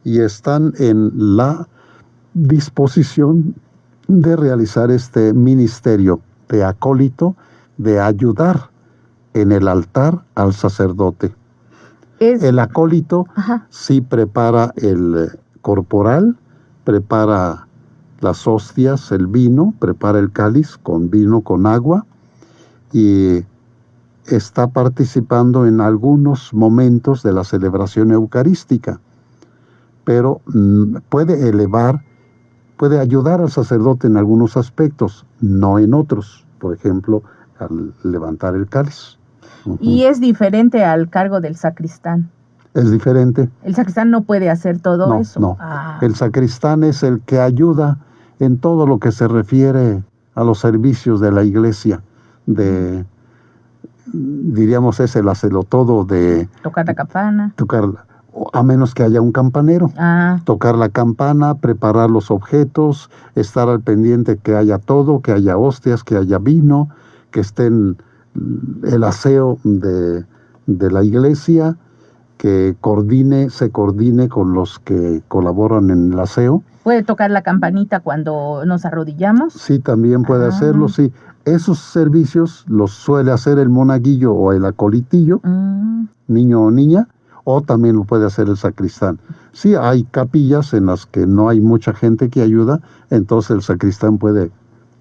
y están en la disposición de realizar este ministerio de acólito, de ayudar en el altar al sacerdote. El acólito sí prepara el corporal, prepara las hostias, el vino, prepara el cáliz con vino, con agua, y está participando en algunos momentos de la celebración eucarística, pero puede ayudar al sacerdote en algunos aspectos, no en otros, por ejemplo, al levantar el cáliz. Y es diferente al cargo del sacristán. Es diferente. El sacristán no puede hacer todo eso. No. El sacristán es el que ayuda en todo lo que se refiere a los servicios de la iglesia, diríamos es el hacerlo todo de... Tocar la campana. A menos que haya un campanero. Tocar la campana, preparar los objetos, estar al pendiente que haya todo, que haya hostias, que haya vino, que esté en el aseo de la iglesia, que se coordine con los que colaboran en el aseo. ¿Puede tocar la campanita cuando nos arrodillamos? Sí, también puede hacerlo, sí. Esos servicios los suele hacer el monaguillo o el acolitillo, niño o niña, o también lo puede hacer el sacristán. Sí, hay capillas en las que no hay mucha gente que ayuda, entonces el sacristán puede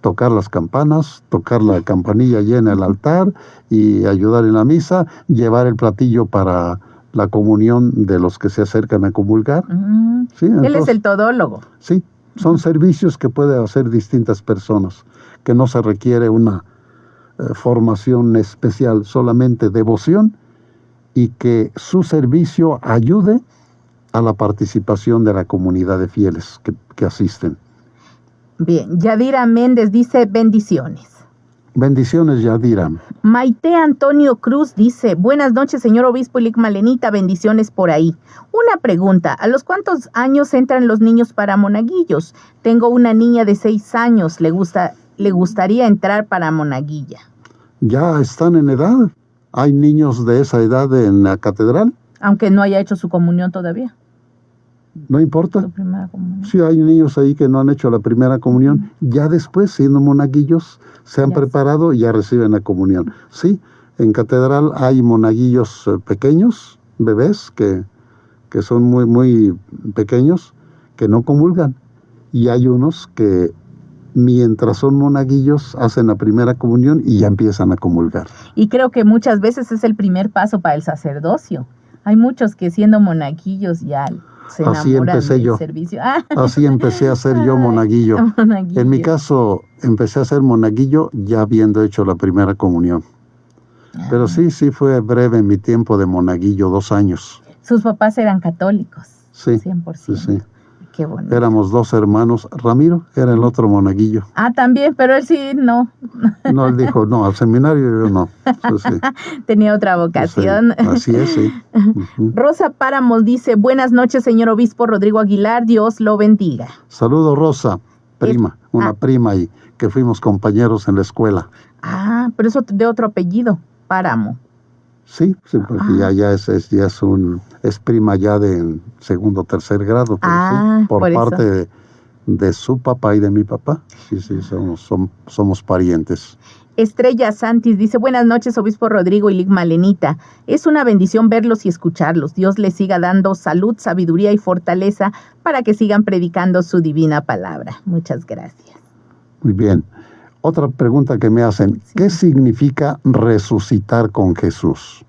tocar las campanas, tocar la campanilla allí en el altar y ayudar en la misa, llevar el platillo para la comunión de los que se acercan a comulgar. Sí, entonces, él es el todólogo. Sí, son servicios que pueden hacer distintas personas, que no se requiere una formación especial, solamente devoción, y que su servicio ayude a la participación de la comunidad de fieles que asisten. Bien, Yadira Méndez dice bendiciones. Bendiciones, Yadira. Maite Antonio Cruz dice, buenas noches, señor obispo y Malenita, bendiciones por ahí. Una pregunta, ¿a los cuántos años entran los niños para monaguillos? Tengo una niña de 6 años, le gustaría entrar para monaguilla. Ya están en edad. Hay niños de esa edad en la catedral. Aunque no haya hecho su comunión todavía. No importa. Su primera comunión. Sí, hay niños ahí que no han hecho la primera comunión. Ya después, siendo monaguillos, se han preparado y ya reciben la comunión. Sí, en catedral hay monaguillos pequeños, bebés, que son muy, muy pequeños, que no comulgan. Y hay unos que, mientras son monaguillos, hacen la primera comunión y ya empiezan a comulgar. Y creo que muchas veces es el primer paso para el sacerdocio. Hay muchos que siendo monaguillos ya se enamoran Así empecé del yo. servicio. Así empecé a ser yo monaguillo. En mi caso, empecé a ser monaguillo ya habiendo hecho la primera comunión. Pero sí fue breve mi tiempo de monaguillo, 2 años. Sus papás eran católicos. Sí, 100%. sí. Qué bonito. Éramos 2 hermanos. Ramiro era el otro monaguillo. También, pero él sí no. No, él dijo, no, al seminario yo no. Sí. Tenía otra vocación. Sí, así es, sí. Rosa Páramos dice, buenas noches, señor obispo Rodrigo Aguilar, Dios lo bendiga. Saludo, Rosa, prima, una prima y que fuimos compañeros en la escuela. Pero eso de otro apellido, Páramo. Sí, porque ya es prima ya de 2º o 3er grado, pero sí, por parte de su papá y de mi papá. Sí, somos parientes. Estrella Santis dice, buenas noches, obispo Rodrigo y Malenita. Es una bendición verlos y escucharlos. Dios les siga dando salud, sabiduría y fortaleza para que sigan predicando su divina palabra. Muchas gracias. Muy bien. Otra pregunta que me hacen, ¿qué significa resucitar con Jesús?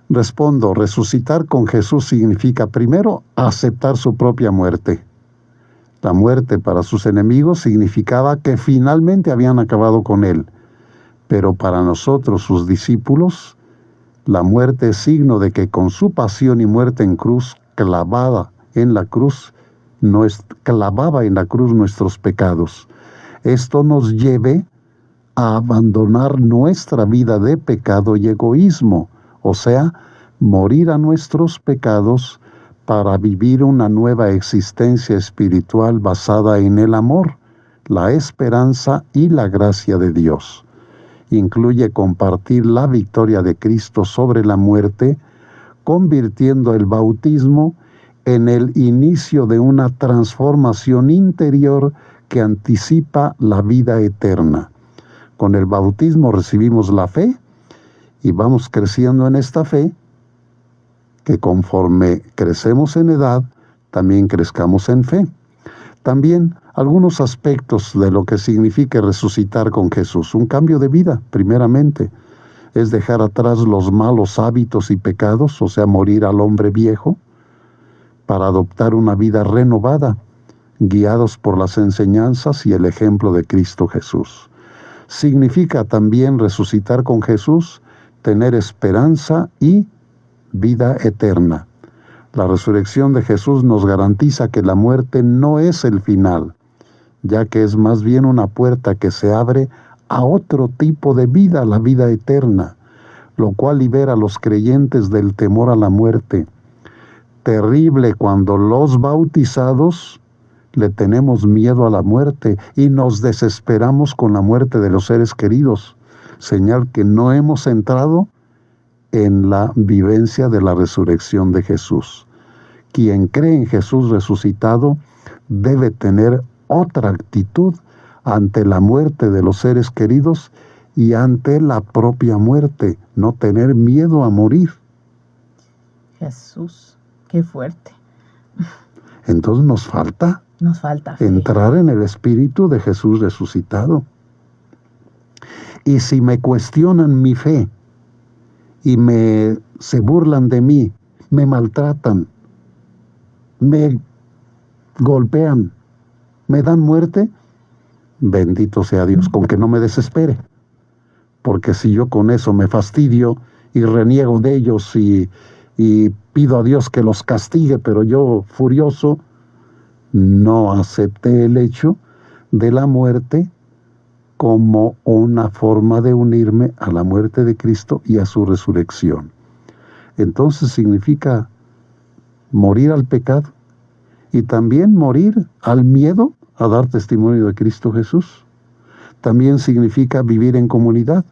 Respondo, resucitar con Jesús significa primero aceptar su propia muerte. La muerte para sus enemigos significaba que finalmente habían acabado con él. Pero para nosotros, sus discípulos, la muerte es signo de que con su pasión y muerte en cruz, clavaba en la cruz nuestros pecados. Esto nos lleve a abandonar nuestra vida de pecado y egoísmo, o sea, morir a nuestros pecados para vivir una nueva existencia espiritual basada en el amor, la esperanza y la gracia de Dios. Incluye compartir la victoria de Cristo sobre la muerte, convirtiendo el bautismo en el inicio de una transformación interior que anticipa la vida eterna. Con el bautismo recibimos la fe y vamos creciendo en esta fe, que conforme crecemos en edad, también crezcamos en fe. También algunos aspectos de lo que significa resucitar con Jesús. Un cambio de vida, primeramente, es dejar atrás los malos hábitos y pecados, o sea, morir al hombre viejo, para adoptar una vida renovada, guiados por las enseñanzas y el ejemplo de Cristo Jesús. Significa también resucitar con Jesús, tener esperanza y vida eterna. La resurrección de Jesús nos garantiza que la muerte no es el final, ya que es más bien una puerta que se abre a otro tipo de vida, la vida eterna, lo cual libera a los creyentes del temor a la muerte. Terrible cuando los bautizados le tenemos miedo a la muerte y nos desesperamos con la muerte de los seres queridos, señal que no hemos entrado en la vivencia de la resurrección de Jesús. Quien cree en Jesús resucitado debe tener otra actitud ante la muerte de los seres queridos y ante la propia muerte, no tener miedo a morir. Jesús, qué fuerte. Entonces nos falta fe. Entrar en el espíritu de Jesús resucitado. Y si me cuestionan mi fe y se burlan de mí, me maltratan, me golpean, me dan muerte, bendito sea Dios, con que no me desespere. Porque si yo con eso me fastidio y reniego de ellos y pido a Dios que los castigue, pero yo furioso, no acepté el hecho de la muerte como una forma de unirme a la muerte de Cristo y a su resurrección. Entonces significa morir al pecado y también morir al miedo a dar testimonio de Cristo Jesús. También significa vivir en comunidad.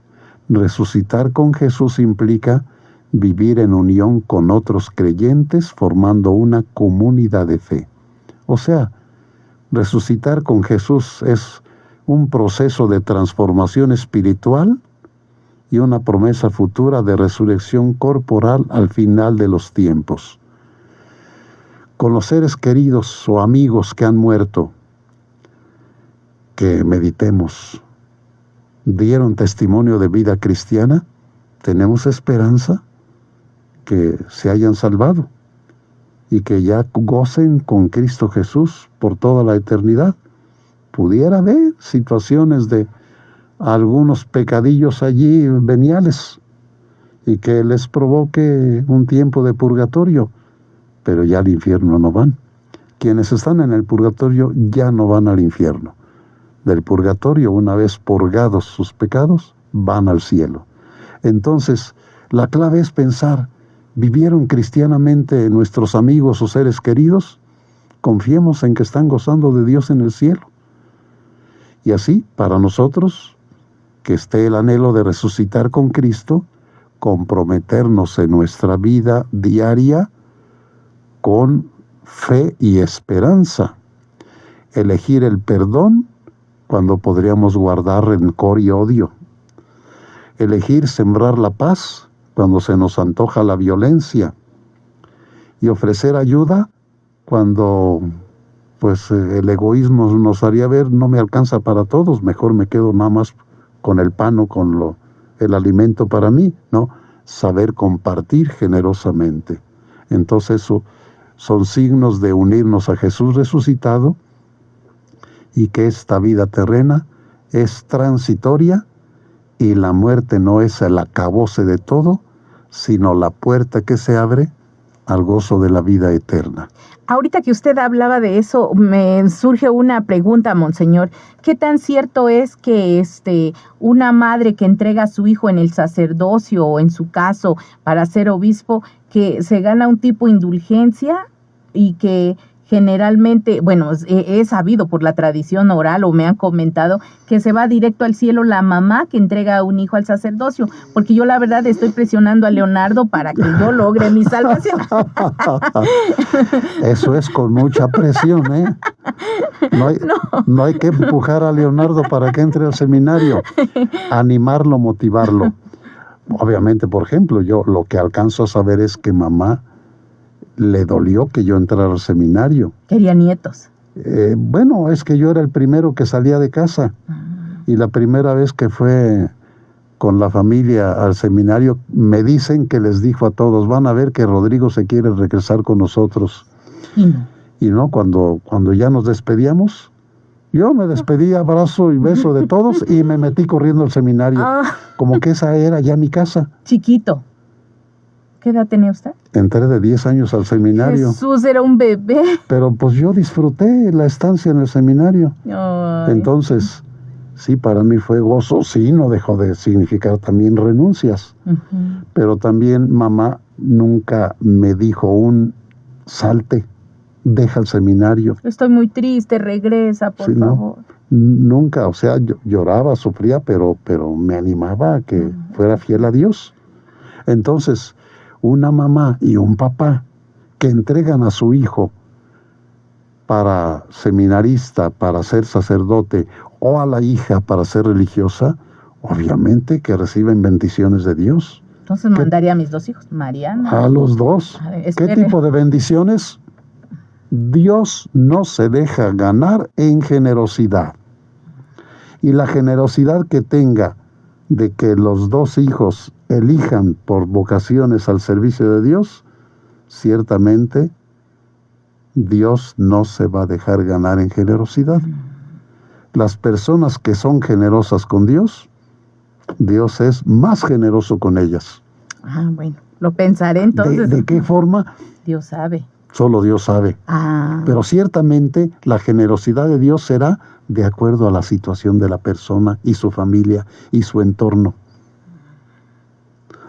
Resucitar con Jesús implica vivir en unión con otros creyentes, formando una comunidad de fe. O sea, resucitar con Jesús es un proceso de transformación espiritual y una promesa futura de resurrección corporal al final de los tiempos. Con los seres queridos o amigos que han muerto, que meditemos, dieron testimonio de vida cristiana, tenemos esperanza que se hayan salvado y que ya gocen con Cristo Jesús por toda la eternidad. Pudiera haber situaciones de algunos pecadillos allí veniales y que les provoque un tiempo de purgatorio, pero ya al infierno no van. Quienes están en el purgatorio ya no van al infierno. Del purgatorio, una vez purgados sus pecados, van al cielo. Entonces, la clave es pensar, ¿vivieron cristianamente nuestros amigos o seres queridos? Confiemos en que están gozando de Dios en el cielo. Y así, para nosotros, que esté el anhelo de resucitar con Cristo, comprometernos en nuestra vida diaria con fe y esperanza. Elegir el perdón cuando podríamos guardar rencor y odio. Elegir sembrar la paz cuando se nos antoja la violencia. Y ofrecer ayuda cuando el egoísmo nos haría ver, no me alcanza para todos, mejor me quedo nada más con el pan o con el alimento para mí, ¿no? Saber compartir generosamente. Entonces eso son signos de unirnos a Jesús resucitado y que esta vida terrena es transitoria y la muerte no es el acabose de todo, sino la puerta que se abre al gozo de la vida eterna. Ahorita que usted hablaba de eso, me surge una pregunta, monseñor. ¿Qué tan cierto es que una madre que entrega a su hijo en el sacerdocio o en su caso para ser obispo, que se gana un tipo de indulgencia y que generalmente, he sabido por la tradición oral o me han comentado que se va directo al cielo la mamá que entrega a un hijo al sacerdocio? Porque yo la verdad estoy presionando a Leonardo para que yo logre mi salvación. Eso es con mucha presión, ¿eh? No hay que empujar a Leonardo para que entre al seminario, animarlo, motivarlo. Obviamente, por ejemplo, yo lo que alcanzo a saber es que mamá le dolió que yo entrara al seminario. Quería nietos. Es que yo era el primero que salía de casa. Y la primera vez que fue con la familia al seminario, me dicen que les dijo a todos, van a ver que Rodrigo se quiere regresar con nosotros. Y no, cuando ya nos despedíamos, yo me despedí, abrazo y beso de todos y me metí corriendo al seminario. Como que esa era ya mi casa. Chiquito. ¿Qué edad tenía usted? Entré de 10 años al seminario. Jesús, era un bebé. Pero pues yo disfruté la estancia en el seminario. Ay. Entonces, sí, para mí fue gozo. Sí, no dejó de significar también renuncias. Pero también mamá nunca me dijo salte, deja el seminario. Estoy muy triste, regresa, por favor. Nunca, yo lloraba, sufría, pero me animaba a que fuera fiel a Dios. Entonces, una mamá y un papá que entregan a su hijo para seminarista, para ser sacerdote, o a la hija para ser religiosa, obviamente que reciben bendiciones de Dios. Entonces mandaría a mis 2 hijos, Mariana. A los dos. A ver, ¿Qué espere. tipo de bendiciones? Dios no se deja ganar en generosidad. Y la generosidad que tenga de que los 2 hijos elijan por vocaciones al servicio de Dios, ciertamente Dios no se va a dejar ganar en generosidad. Las personas que son generosas con Dios, Dios es más generoso con ellas. Ah, bueno, lo pensaré entonces. ¿De qué forma? Dios sabe. Solo Dios sabe. Ah, Pero ciertamente la generosidad de Dios será de acuerdo a la situación de la persona y su familia y su entorno.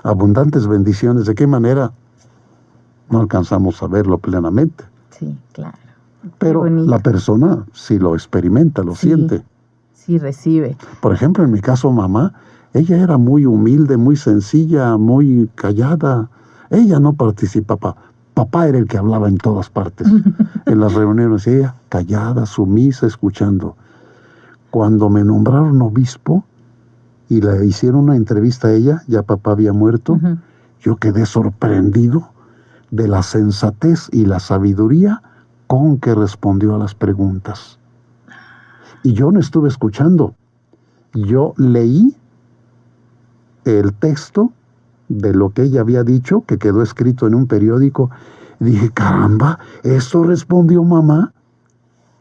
Abundantes bendiciones. ¿De qué manera? No alcanzamos a verlo plenamente. sí, claro. Pero Qué bonito. la persona sí lo experimenta, lo Sí. siente. Sí, recibe. Por ejemplo, en mi caso, mamá, ella era muy humilde, muy sencilla, muy callada. Ella no participaba. Papá era el que hablaba en todas partes. En las reuniones, ella callada, sumisa, escuchando. Cuando me nombraron obispo y le hicieron una entrevista a ella, ya papá había muerto, Ujú. yo quedé sorprendido de la sensatez y la sabiduría con que respondió a las preguntas. Y yo no estuve escuchando. Yo leí el texto de lo que ella había dicho, que quedó escrito en un periódico. Y dije, caramba, ¿eso respondió mamá?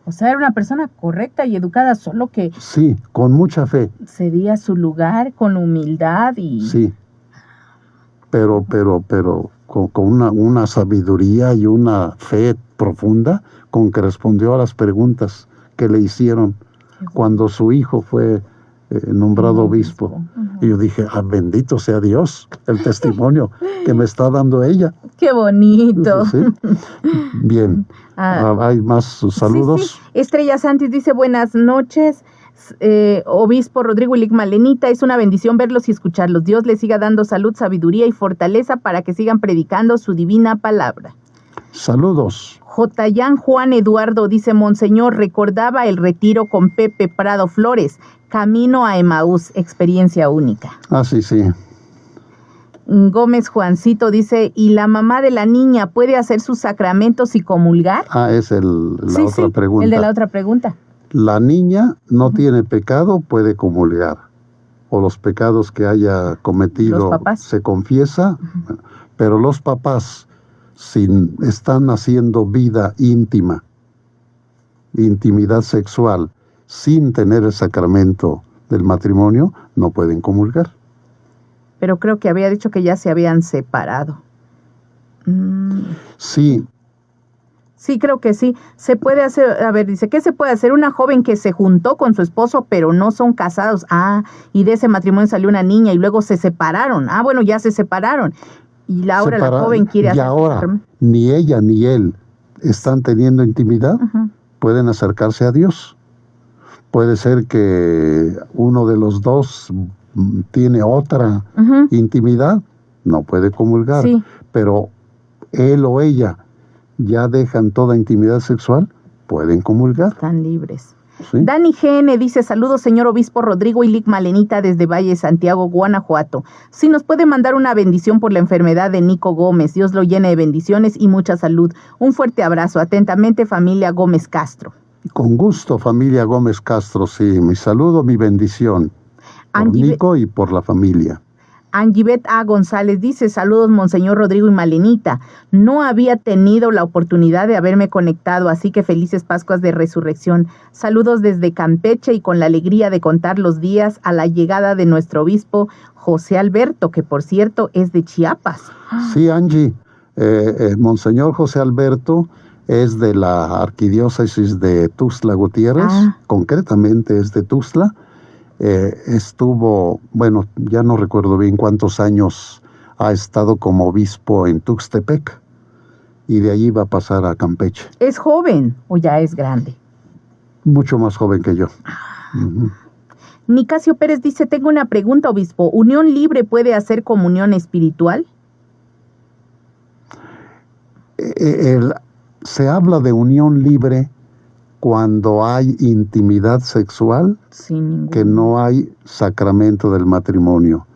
O sea, era una persona correcta y educada, solo que Sí, con mucha fe, cedía su lugar con humildad y... sí. Pero con una sabiduría y una fe profunda con que respondió a las preguntas que le hicieron cuando su hijo fue nombrado obispo. Ujú. Y yo dije, bendito sea Dios, el testimonio que me está dando ella. ¡Qué bonito! Sí. Bien, Ah, hay más saludos. Sí, sí. Estrella Santis dice, buenas noches, obispo Rodrigo Ilic Malenita, es una bendición verlos y escucharlos. Dios les siga dando salud, sabiduría y fortaleza para que sigan predicando su divina palabra. Saludos. Jotayán Juan Eduardo dice, Monseñor, recordaba el retiro con Pepe Prado Flores, camino a Emaús, experiencia única. Sí, sí. Gómez Juancito dice, ¿y la mamá de la niña puede hacer sus sacramentos y comulgar? Es la Sí, otra sí, pregunta. el de la otra pregunta. La niña no tiene pecado, puede comulgar. O los pecados que haya cometido Los papás. se confiesa, pero los papás, si están haciendo vida íntima, intimidad sexual, sin tener el sacramento del matrimonio, no pueden comulgar. Pero creo que había dicho que ya se habían separado. Sí, Sí, creo que sí. Se puede hacer, a ver, dice, ¿qué se puede hacer? Una joven que se juntó con su esposo, pero no son casados. Y de ese matrimonio salió una niña y luego se separaron. Bueno, ya se separaron. Y ahora la joven quiere y hacer... ahora ni ella ni él están teniendo intimidad, pueden acercarse a Dios. Puede ser que uno de los dos tiene otra intimidad, no puede comulgar, Sí. pero él o ella ya dejan toda intimidad sexual, pueden comulgar. Están libres. ¿Sí? Dani GN dice, saludos señor obispo Rodrigo Ilic Malenita desde Valle Santiago, Guanajuato. Si nos puede mandar una bendición por la enfermedad de Nico Gómez, Dios lo llene de bendiciones y mucha salud. Un fuerte abrazo. Atentamente, familia Gómez Castro. Con gusto, familia Gómez Castro, sí. Mi saludo, mi bendición. Por Nico y por la familia. Angibet A. González dice, saludos Monseñor Rodrigo y Malenita. No había tenido la oportunidad de haberme conectado, así que felices Pascuas de Resurrección. Saludos desde Campeche y con la alegría de contar los días a la llegada de nuestro obispo José Alberto, que por cierto es de Chiapas. Sí, Angie. Monseñor José Alberto es de la arquidiócesis de Tuxtla Gutiérrez, concretamente es de Tuxtla. Estuvo, bueno, ya no recuerdo bien cuántos años ha estado como obispo en Tuxtepec y de allí va a pasar a Campeche. ¿Es joven o ya es grande? Mucho más joven que yo. Nicasio Pérez dice, tengo una pregunta, obispo. ¿Unión libre puede hacer comunión espiritual? Se habla de unión libre cuando hay intimidad sexual, que no hay sacramento del matrimonio.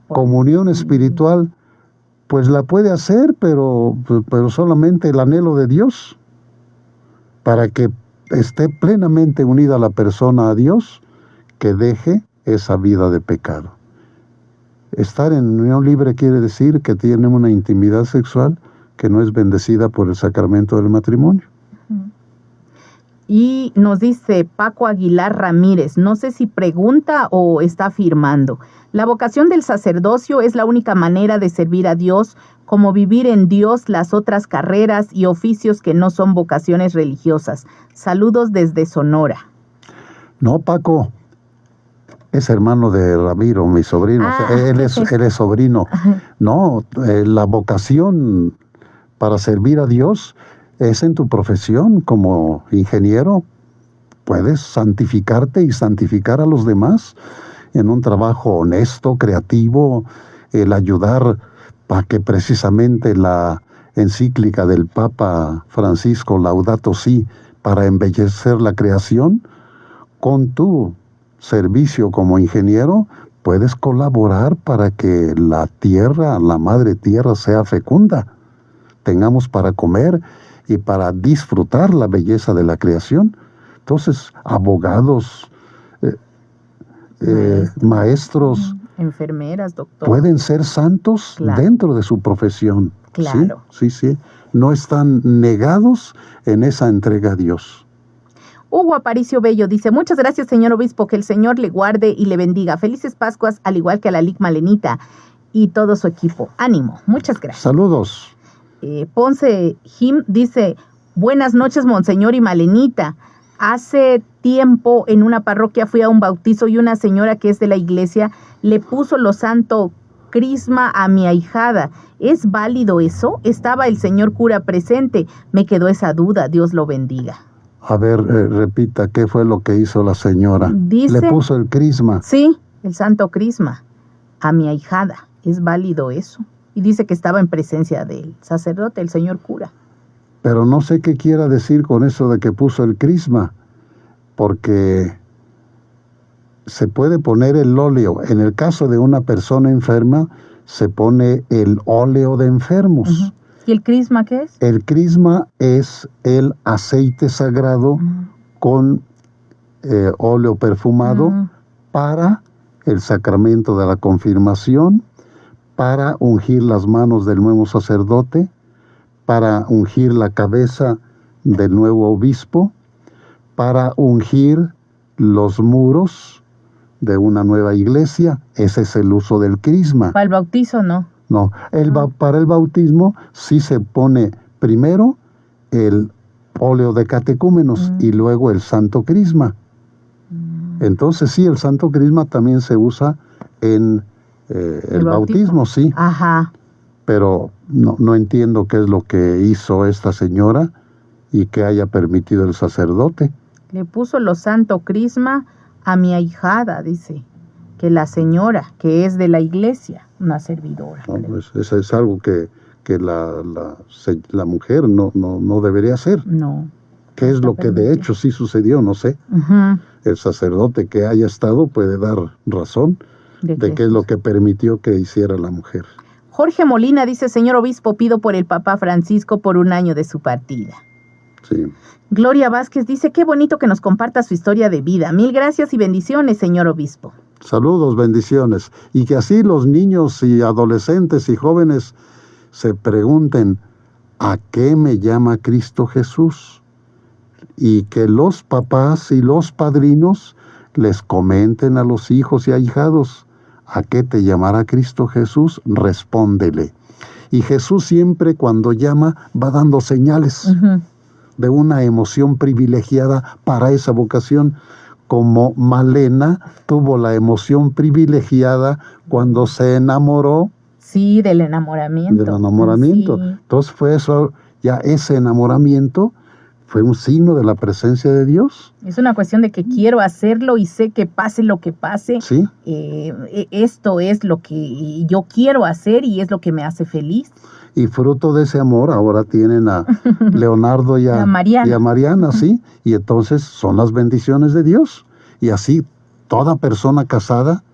Comunión espiritual, pues la puede hacer, pero solamente el anhelo de Dios, para que esté plenamente unida la persona a Dios, que deje esa vida de pecado. Estar en unión libre quiere decir que tiene una intimidad sexual que no es bendecida por el sacramento del matrimonio. Y nos dice Paco Aguilar Ramírez, no sé si pregunta o está afirmando, la vocación del sacerdocio es la única manera de servir a Dios, como vivir en Dios las otras carreras y oficios que no son vocaciones religiosas. Saludos desde Sonora. No, Paco, es hermano de Ramiro, mi sobrino. O sea, él es sobrino. No, la vocación para servir a Dios es en tu profesión como ingeniero. Puedes santificarte y santificar a los demás en un trabajo honesto, creativo, el ayudar para que precisamente la encíclica del Papa Francisco, Laudato Si, para embellecer la creación, con tu servicio como ingeniero, puedes colaborar para que la tierra, la madre tierra, sea fecunda. Tengamos para comer y para disfrutar la belleza de la creación. Entonces, abogados, maestros, enfermeras, doctores, pueden ser santos dentro de su profesión. Claro. Sí. No están negados en esa entrega a Dios. Hugo Aparicio Bello dice, muchas gracias, señor obispo, que el Señor le guarde y le bendiga. Felices Pascuas, al igual que a la LIC Malenita y todo su equipo. Ánimo, muchas gracias. Saludos. Ponce Jim dice, buenas noches, monseñor y Malenita. Hace tiempo en una parroquia fui a un bautizo y una señora que es de la iglesia le puso lo santo crisma a mi ahijada. ¿Es válido eso? Estaba el señor cura presente. Me quedó esa duda. Dios lo bendiga. A ver, repita, ¿qué fue lo que hizo la señora? Dice, le puso el crisma. Sí, el santo crisma a mi ahijada. ¿Es válido eso? Y dice que estaba en presencia del sacerdote, el señor cura. Pero no sé qué quiera decir con eso de que puso el crisma, porque se puede poner el óleo. En el caso de una persona enferma, se pone el óleo de enfermos. Uh-huh. ¿Y el crisma qué es? El crisma es el aceite sagrado con óleo perfumado para el sacramento de la confirmación, para ungir las manos del nuevo sacerdote, para ungir la cabeza del nuevo obispo, para ungir los muros de una nueva iglesia. Ese es el uso del crisma. Para el bautizo no. No, para el bautismo sí se pone primero el óleo de catecúmenos y luego el santo crisma. Entonces sí, el santo crisma también se usa en el bautismo, sí. Ajá. Pero no entiendo qué es lo que hizo esta señora y que haya permitido el sacerdote. Le puso lo santo crisma a mi ahijada, dice, que la señora, que es de la iglesia, una servidora. No, pues eso es algo que la mujer no debería hacer. No. ¿Qué es lo que de hecho sí sucedió? No sé. Uh-huh. El sacerdote que haya estado puede dar razón de qué es lo que permitió que hiciera la mujer. Jorge Molina dice, señor obispo, pido por el Papa Francisco por un año de su partida. Sí. Gloria Vázquez dice, qué bonito que nos comparta su historia de vida. Mil gracias y bendiciones, señor obispo. Saludos, bendiciones. Y que así los niños y adolescentes y jóvenes se pregunten, ¿a qué me llama Cristo Jesús? Y que los papás y los padrinos les comenten a los hijos y ahijados, ¿a qué te llamará Cristo Jesús? Respóndele. Y Jesús siempre cuando llama va dando señales de una emoción privilegiada para esa vocación, como Malena tuvo la emoción privilegiada cuando se enamoró. Sí, del enamoramiento. Del enamoramiento. Sí. Entonces fue eso, ya ese enamoramiento fue un signo de la presencia de Dios. Es una cuestión de que quiero hacerlo y sé que pase lo que pase. Sí. Esto es lo que yo quiero hacer y es lo que me hace feliz. Y fruto de ese amor ahora tienen a Leonardo y a Mariana, ¿sí? Y entonces son las bendiciones de Dios. Y así toda persona casada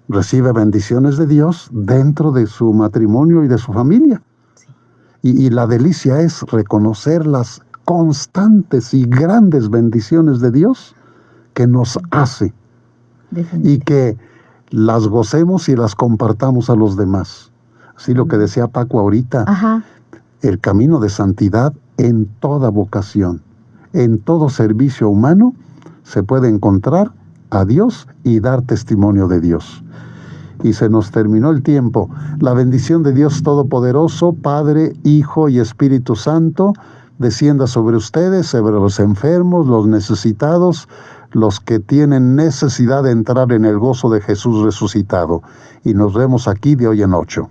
recibe bendiciones de Dios dentro de su matrimonio y de su familia. Sí. Y la delicia es reconocer las constantes y grandes bendiciones de Dios que nos hace y que las gocemos y las compartamos a los demás. Así lo que decía Paco ahorita, Ajá. El camino de santidad en toda vocación, en todo servicio humano, se puede encontrar a Dios y dar testimonio de Dios. Y se nos terminó el tiempo. La bendición de Dios Todopoderoso, Padre, Hijo y Espíritu Santo, descienda sobre ustedes, sobre los enfermos, los necesitados, los que tienen necesidad de entrar en el gozo de Jesús resucitado. Y nos vemos aquí de hoy en 8.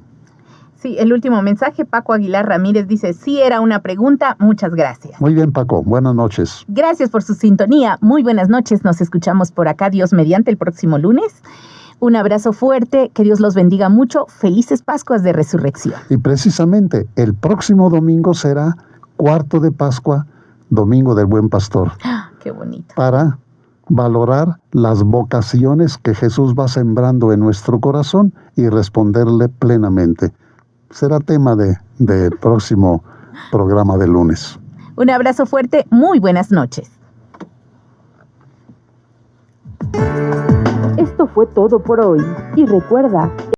Sí, el último mensaje, Paco Aguilar Ramírez dice, sí era una pregunta, muchas gracias. Muy bien, Paco, buenas noches. Gracias por su sintonía, muy buenas noches, nos escuchamos por acá, Dios mediante, el próximo lunes. Un abrazo fuerte, que Dios los bendiga mucho, felices Pascuas de Resurrección. Y precisamente el próximo domingo será cuarto de Pascua, Domingo del Buen Pastor. ¡Qué bonito! Para valorar las vocaciones que Jesús va sembrando en nuestro corazón y responderle plenamente. Será tema del próximo programa de lunes. Un abrazo fuerte, muy buenas noches. Esto fue todo por hoy. Y recuerda,